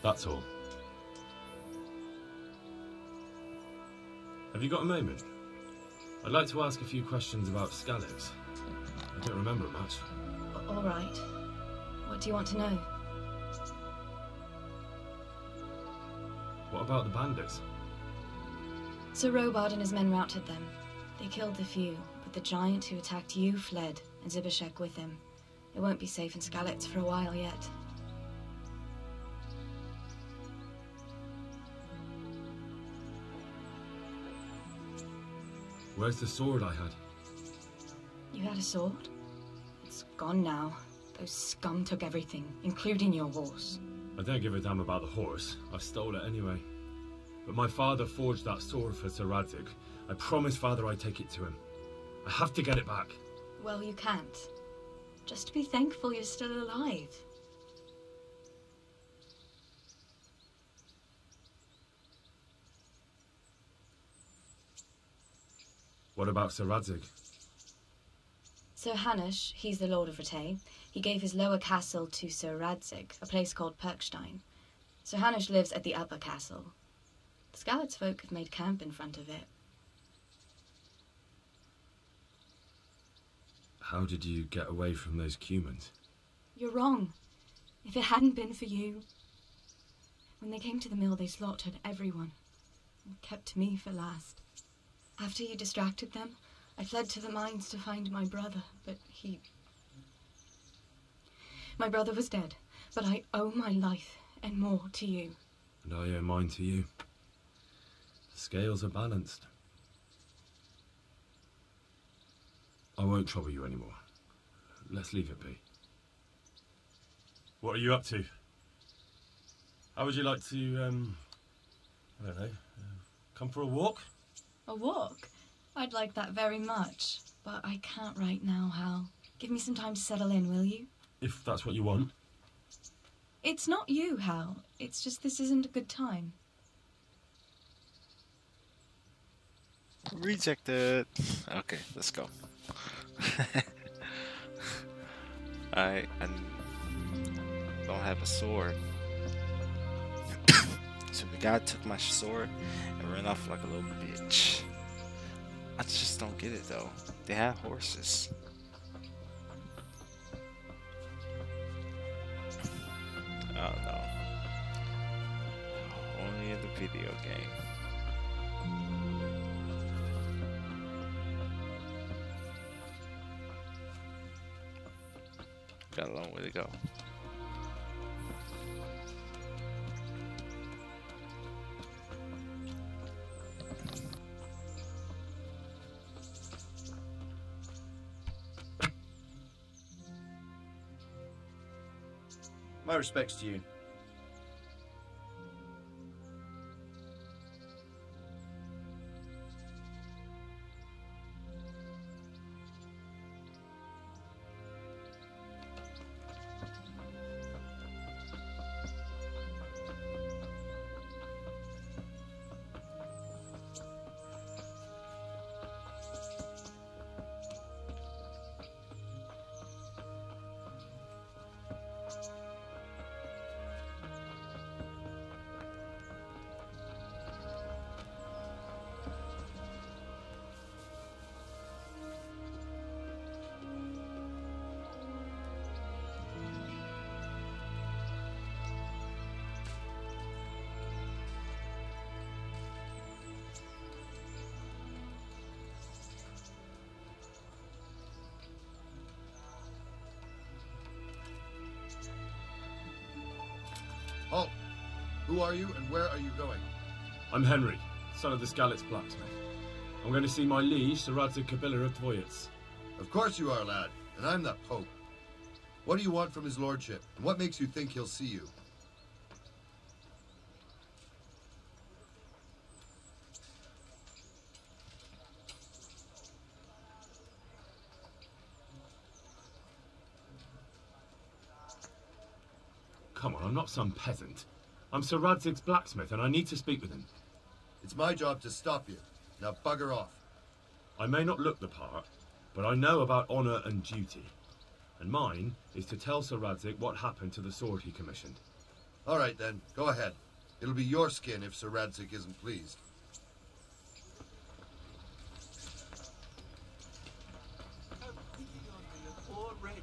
That's all. Have you got a moment? I'd like to ask a few questions about Skalitz. I don't remember much. All right. What do you want to know? What about the bandits? Sir Robard and his men routed them. They killed the few, but the giant who attacked you fled, and Zibashek with him. It won't be safe in Skalitz for a while yet. Where's the sword I had? You had a sword? It's gone now. Those scum took everything, including your horse. I don't give a damn about the horse. I stole it anyway. But my father forged that sword for Sir Radzig. I promised father I'd take it to him. I have to get it back. Well, you can't. Just be thankful you're still alive. What about Sir Radzig? Sir Hanush, he's the Lord of Rattay. He gave his lower castle to Sir Radzig, a place called Perkstein. Sir Hanush lives at the upper castle. The Skalitz folk have made camp in front of it. How did you get away from those Cumans? You're wrong. If it hadn't been for you... When they came to the mill, they slaughtered everyone. And kept me for last. After you distracted them, I fled to the mines to find my brother, but he... My brother was dead, but I owe my life and more to you. And I owe mine to you. The scales are balanced. I won't trouble you anymore. Let's leave it be. What are you up to? How would you like to, I don't know, come for a walk? A walk? I'd like that very much, but I can't right now, Hal. Give me some time to settle in, will you? If that's what you want. It's not you, Hal. It's just this isn't a good time. Rejected. Okay, let's go. I don't have a sword. So the guy took my sword and ran off like a little bitch. I just don't get it though. They have horses. Oh no. Only in the video game. Got a long way to go. My respects to you. Halt! Who are you and where are you going? I'm Henry, son of the Skalitz blacksmith. I'm going to see my liege, Sir Radzig Kabiller of Dvoyitz. Of course you are, lad, and I'm the Pope. What do you want from his lordship, and what makes you think he'll see you? Come on, I'm not some peasant. I'm Sir Radzig's blacksmith, and I need to speak with him. It's my job to stop you. Now bugger off. I may not look the part, but I know about honour and duty. And mine is to tell Sir Radzig what happened to the sword he commissioned. All right, then. Go ahead. It'll be your skin if Sir Radzig isn't pleased. Have pity on me, a poor wretch.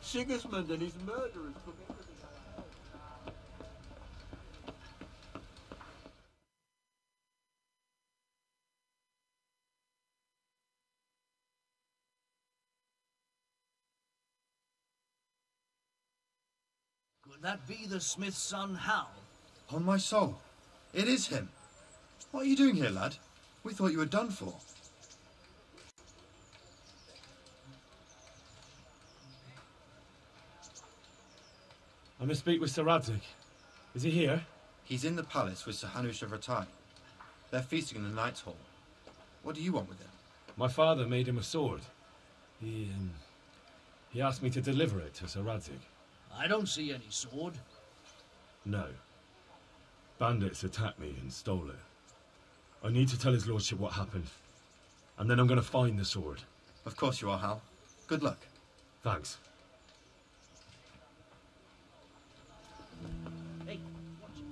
Sigismund and his murderers took everything I had. Could that be the smith's son, Hal? On my soul, it is him. What are you doing here, lad? We thought you were done for. I must speak with Sir Radzig. Is he here? He's in the palace with Sir Hanush of Ratai. They're feasting in the Knight's Hall. What do you want with him? My father made him a sword. He asked me to deliver it to Sir Radzig. I don't see any sword. No. Bandits attacked me and stole it. I need to tell his lordship what happened. And then I'm going to find the sword. Of course you are, Hal. Good luck. Thanks. Hey, watch it.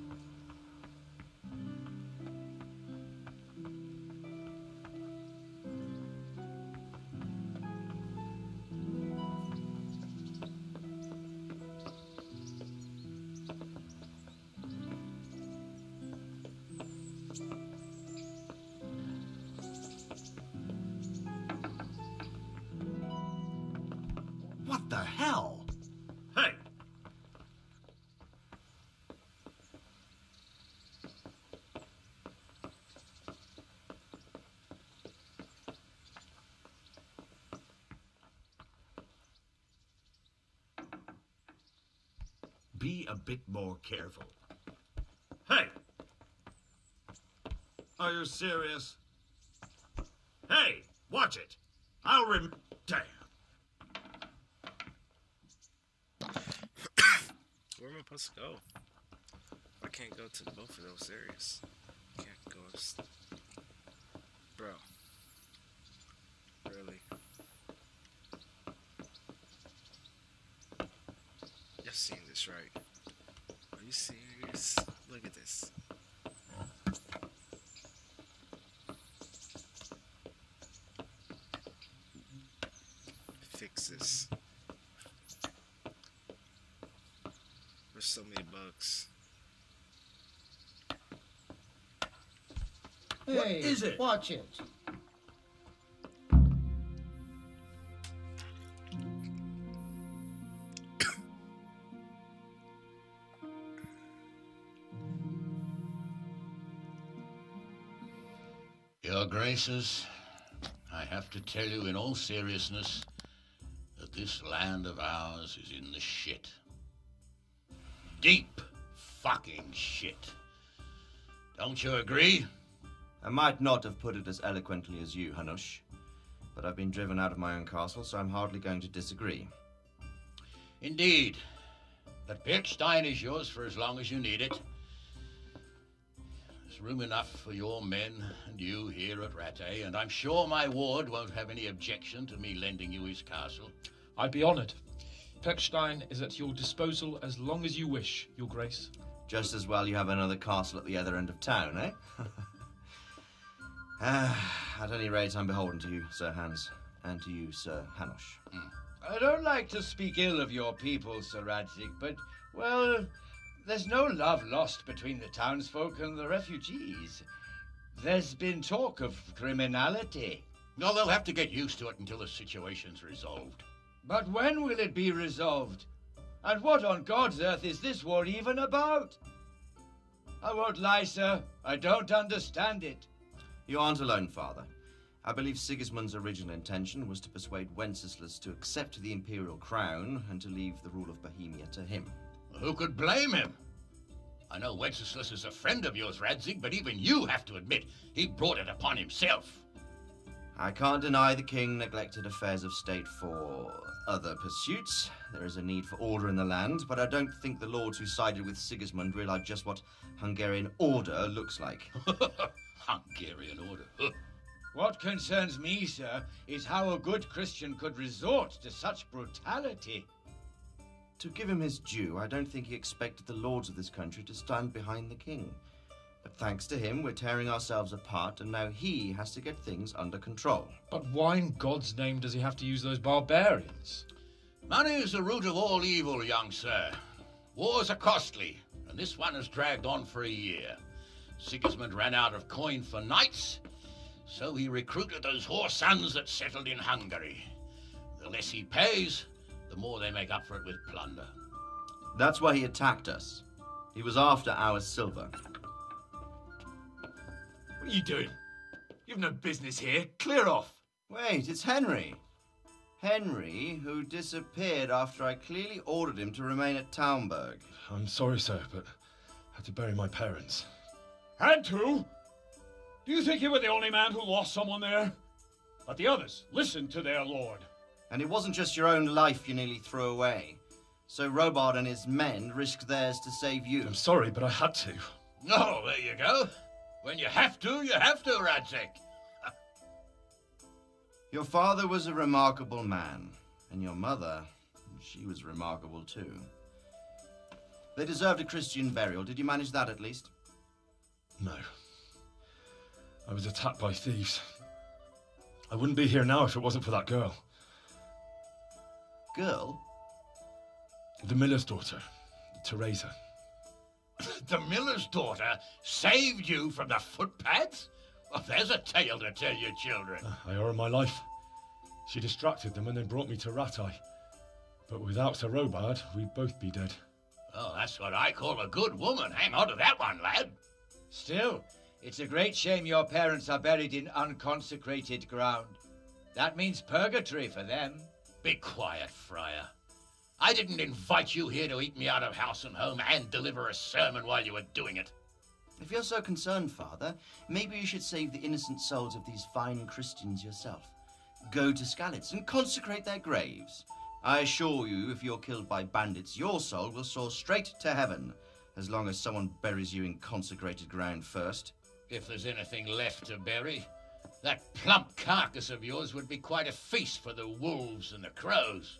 What the hell? Hey! Be a bit more careful. Hey! Are you serious? Hey! Watch it! I'll Damn! Where am I supposed to go? I can't go to both of those areas. Can't go Bro. Really? You've seen this, right? Are you serious? Look at this. fix this. There's so many bugs. Hey, what is it? Watch it. Your Graces, I have to tell you in all seriousness that this land of ours is in the shit. Deep fucking shit. Don't you agree? I might not have put it as eloquently as you, Hanush, but I've been driven out of my own castle, so I'm hardly going to disagree. Indeed. But Birkstein is yours for as long as you need it. There's room enough for your men and you here at Rattay, and I'm sure my ward won't have any objection to me lending you his castle. I'd be honoured. Birkstein is at your disposal as long as you wish, Your Grace. Just as well you have another castle at the other end of town, eh? At any rate, I'm beholden to you, Sir Hans, and to you, Sir Hanush. I don't like to speak ill of your people, Sir Radzig, but, well, there's no love lost between the townsfolk and the refugees. There's been talk of criminality. No, they'll have to get used to it until the situation's resolved. But when will it be resolved? And what on God's earth is this war even about? I won't lie, sir. I don't understand it. You aren't alone, Father. I believe Sigismund's original intention was to persuade Wenceslas to accept the imperial crown and to leave the rule of Bohemia to him. Who could blame him? I know Wenceslas is a friend of yours, Radzig, but even you have to admit he brought it upon himself. I can't deny the king neglected affairs of state for other pursuits. There is a need for order in the land, but I don't think the lords who sided with Sigismund realized just what Hungarian order looks like. Hungarian order? What concerns me, sir, is how a good Christian could resort to such brutality. To give him his due, I don't think he expected the lords of this country to stand behind the king. But thanks to him, we're tearing ourselves apart, and now he has to get things under control. But why in God's name does he have to use those barbarians? Money is the root of all evil, young sir. Wars are costly, and this one has dragged on for a year. Sigismund ran out of coin for knights, so he recruited those whore sons that settled in Hungary. The less he pays, the more they make up for it with plunder. That's why he attacked us. He was after our silver. What are you doing? You've no business here. Clear off. Wait, it's Henry. Henry, who disappeared after I clearly ordered him to remain at Taunberg. I'm sorry, sir, but I had to bury my parents. Had to? Do you think you were the only man who lost someone there? But the others listened to their lord. And it wasn't just your own life you nearly threw away. So Robard and his men risked theirs to save you. I'm sorry, but I had to. No, there you go. When you have to, Radzig. Your father was a remarkable man, and your mother, she was remarkable too. They deserved a Christian burial. Did you manage that at least? No. I was attacked by thieves. I wouldn't be here now if it wasn't for that girl. Girl? The miller's daughter, Teresa. The miller's daughter saved you from the footpads? Well, there's a tale to tell your children. I owe her my life. She distracted them and then brought me to Rattay. But without Sir Robard, we'd both be dead. Oh, that's what I call a good woman. Hang on to that one, lad. Still, it's a great shame your parents are buried in unconsecrated ground. That means purgatory for them. Be quiet, Friar. I didn't invite you here to eat me out of house and home and deliver a sermon while you were doing it. If you're so concerned, Father, maybe you should save the innocent souls of these fine Christians yourself. Go to Skalitz and consecrate their graves. I assure you, if you're killed by bandits, your soul will soar straight to heaven, as long as someone buries you in consecrated ground first. If there's anything left to bury, that plump carcass of yours would be quite a feast for the wolves and the crows.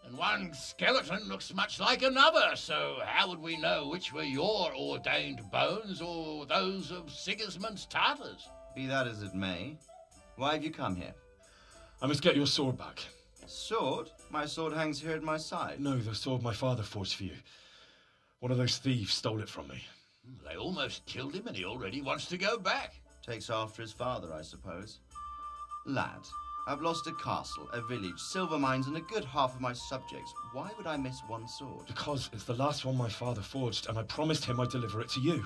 And one skeleton looks much like another, so how would we know which were your ordained bones or those of Sigismund's Tartars? Be that as it may, why have you come here? I must get your sword back. Sword? My sword hangs here at my side. No, the sword my father forged for you. One of those thieves stole it from me. They almost killed him and he already wants to go back. Takes after his father, I suppose. Lad, I've lost a castle, a village, silver mines, and a good half of my subjects. Why would I miss one sword? Because it's the last one my father forged, and I promised him I'd deliver it to you.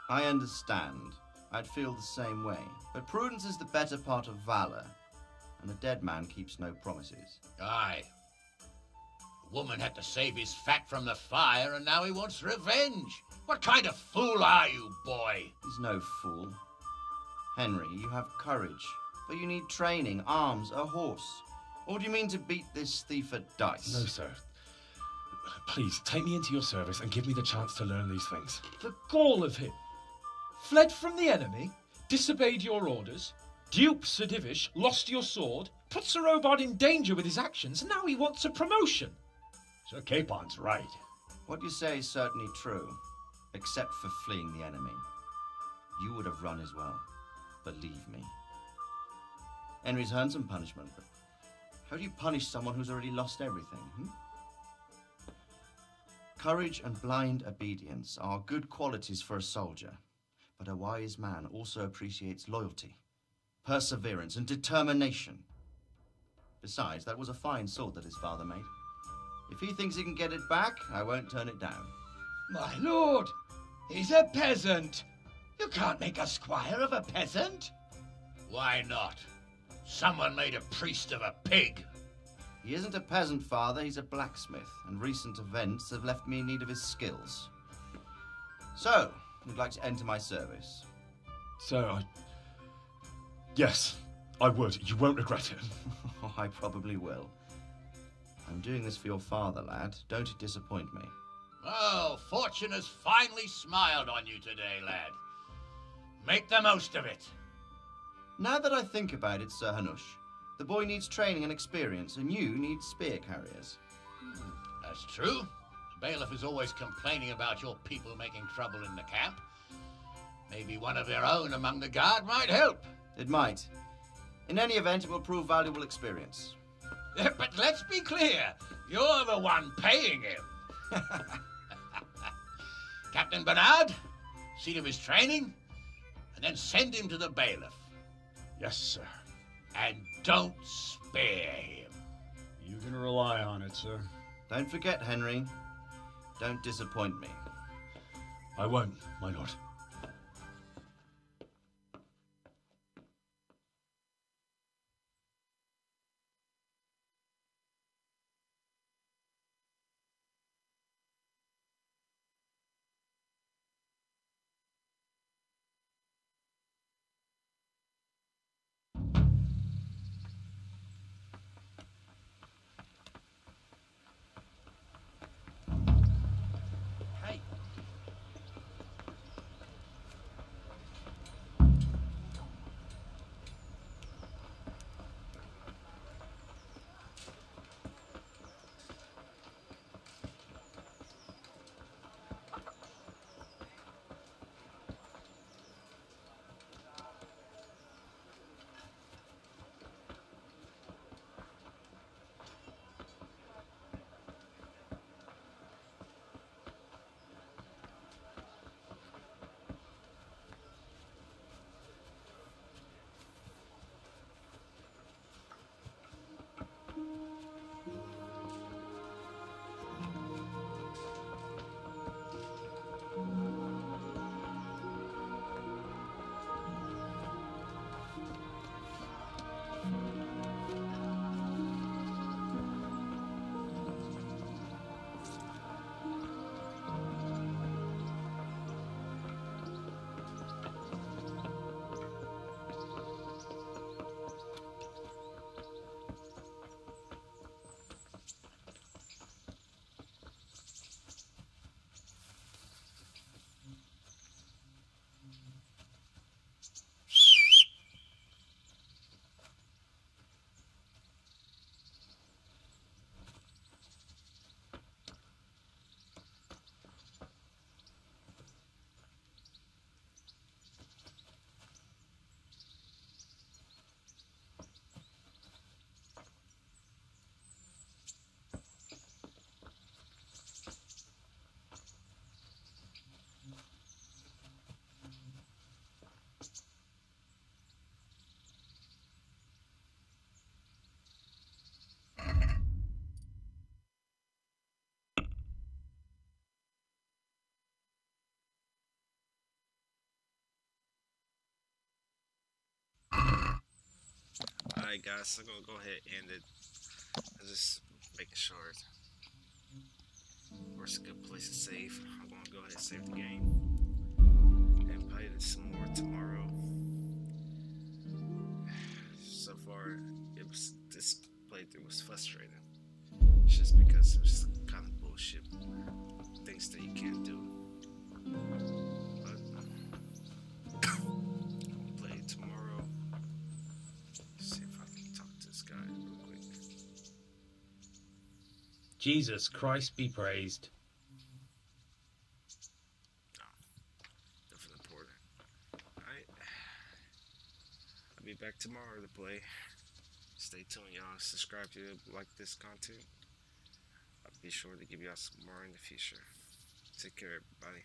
I understand. I'd feel the same way. But prudence is the better part of valor, and a dead man keeps no promises. Aye. The woman had to save his fat from the fire, and now he wants revenge. What kind of fool are you, boy? He's no fool. Henry, you have courage, but you need training, arms, a horse. Or do you mean to beat this thief at dice? No, sir. Please, take me into your service and give me the chance to learn these things. The gall of him. Fled from the enemy, disobeyed your orders, duped Sir Divish, lost your sword, put Sir Robard in danger with his actions, and now he wants a promotion. Sir Capon's right. What you say is certainly true, except for fleeing the enemy. You would have run as well, believe me. Henry's earned some punishment, but how do you punish someone who's already lost everything, Courage and blind obedience are good qualities for a soldier, but a wise man also appreciates loyalty, perseverance, and determination. Besides, that was a fine sword that his father made. If he thinks he can get it back, I won't turn it down. My lord, he's a peasant. You can't make a squire of a peasant. Why not? Someone made a priest of a pig. He isn't a peasant, father. He's a blacksmith, and recent events have left me in need of his skills. So, you'd like to enter my service? Sir, Yes, I would. You won't regret it. Oh, I probably will. I'm doing this for your father, lad. Don't disappoint me. Oh, fortune has finally smiled on you today, lad. Make the most of it. Now that I think about it, Sir Hanush, the boy needs training and experience, and you need spear carriers. That's true. The bailiff is always complaining about your people making trouble in the camp. Maybe one of their own among the guard might help. It might. In any event, it will prove valuable experience. But let's be clear. You're the one paying him. Captain Bernard, see to his training, and then send him to the bailiff. Yes, sir. And don't spare him. You can rely on it, sir. Don't forget, Henry. Don't disappoint me. I won't, my lord. Alright guys, I'm gonna go ahead and end it. I'm just making sure where's a good place to save. I'm gonna go ahead and save the game and play this some more tomorrow. So far, this playthrough was frustrating. It's just because it was kind of bullshit things that you can't do. But I'll play it tomorrow. See if I can talk to this guy real quick. Jesus Christ be praised. Definitely important. Alright. I'll be back tomorrow to play. Stay tuned, y'all. Subscribe if you like this content. I'll be sure to give y'all some more in the future. Take care, everybody.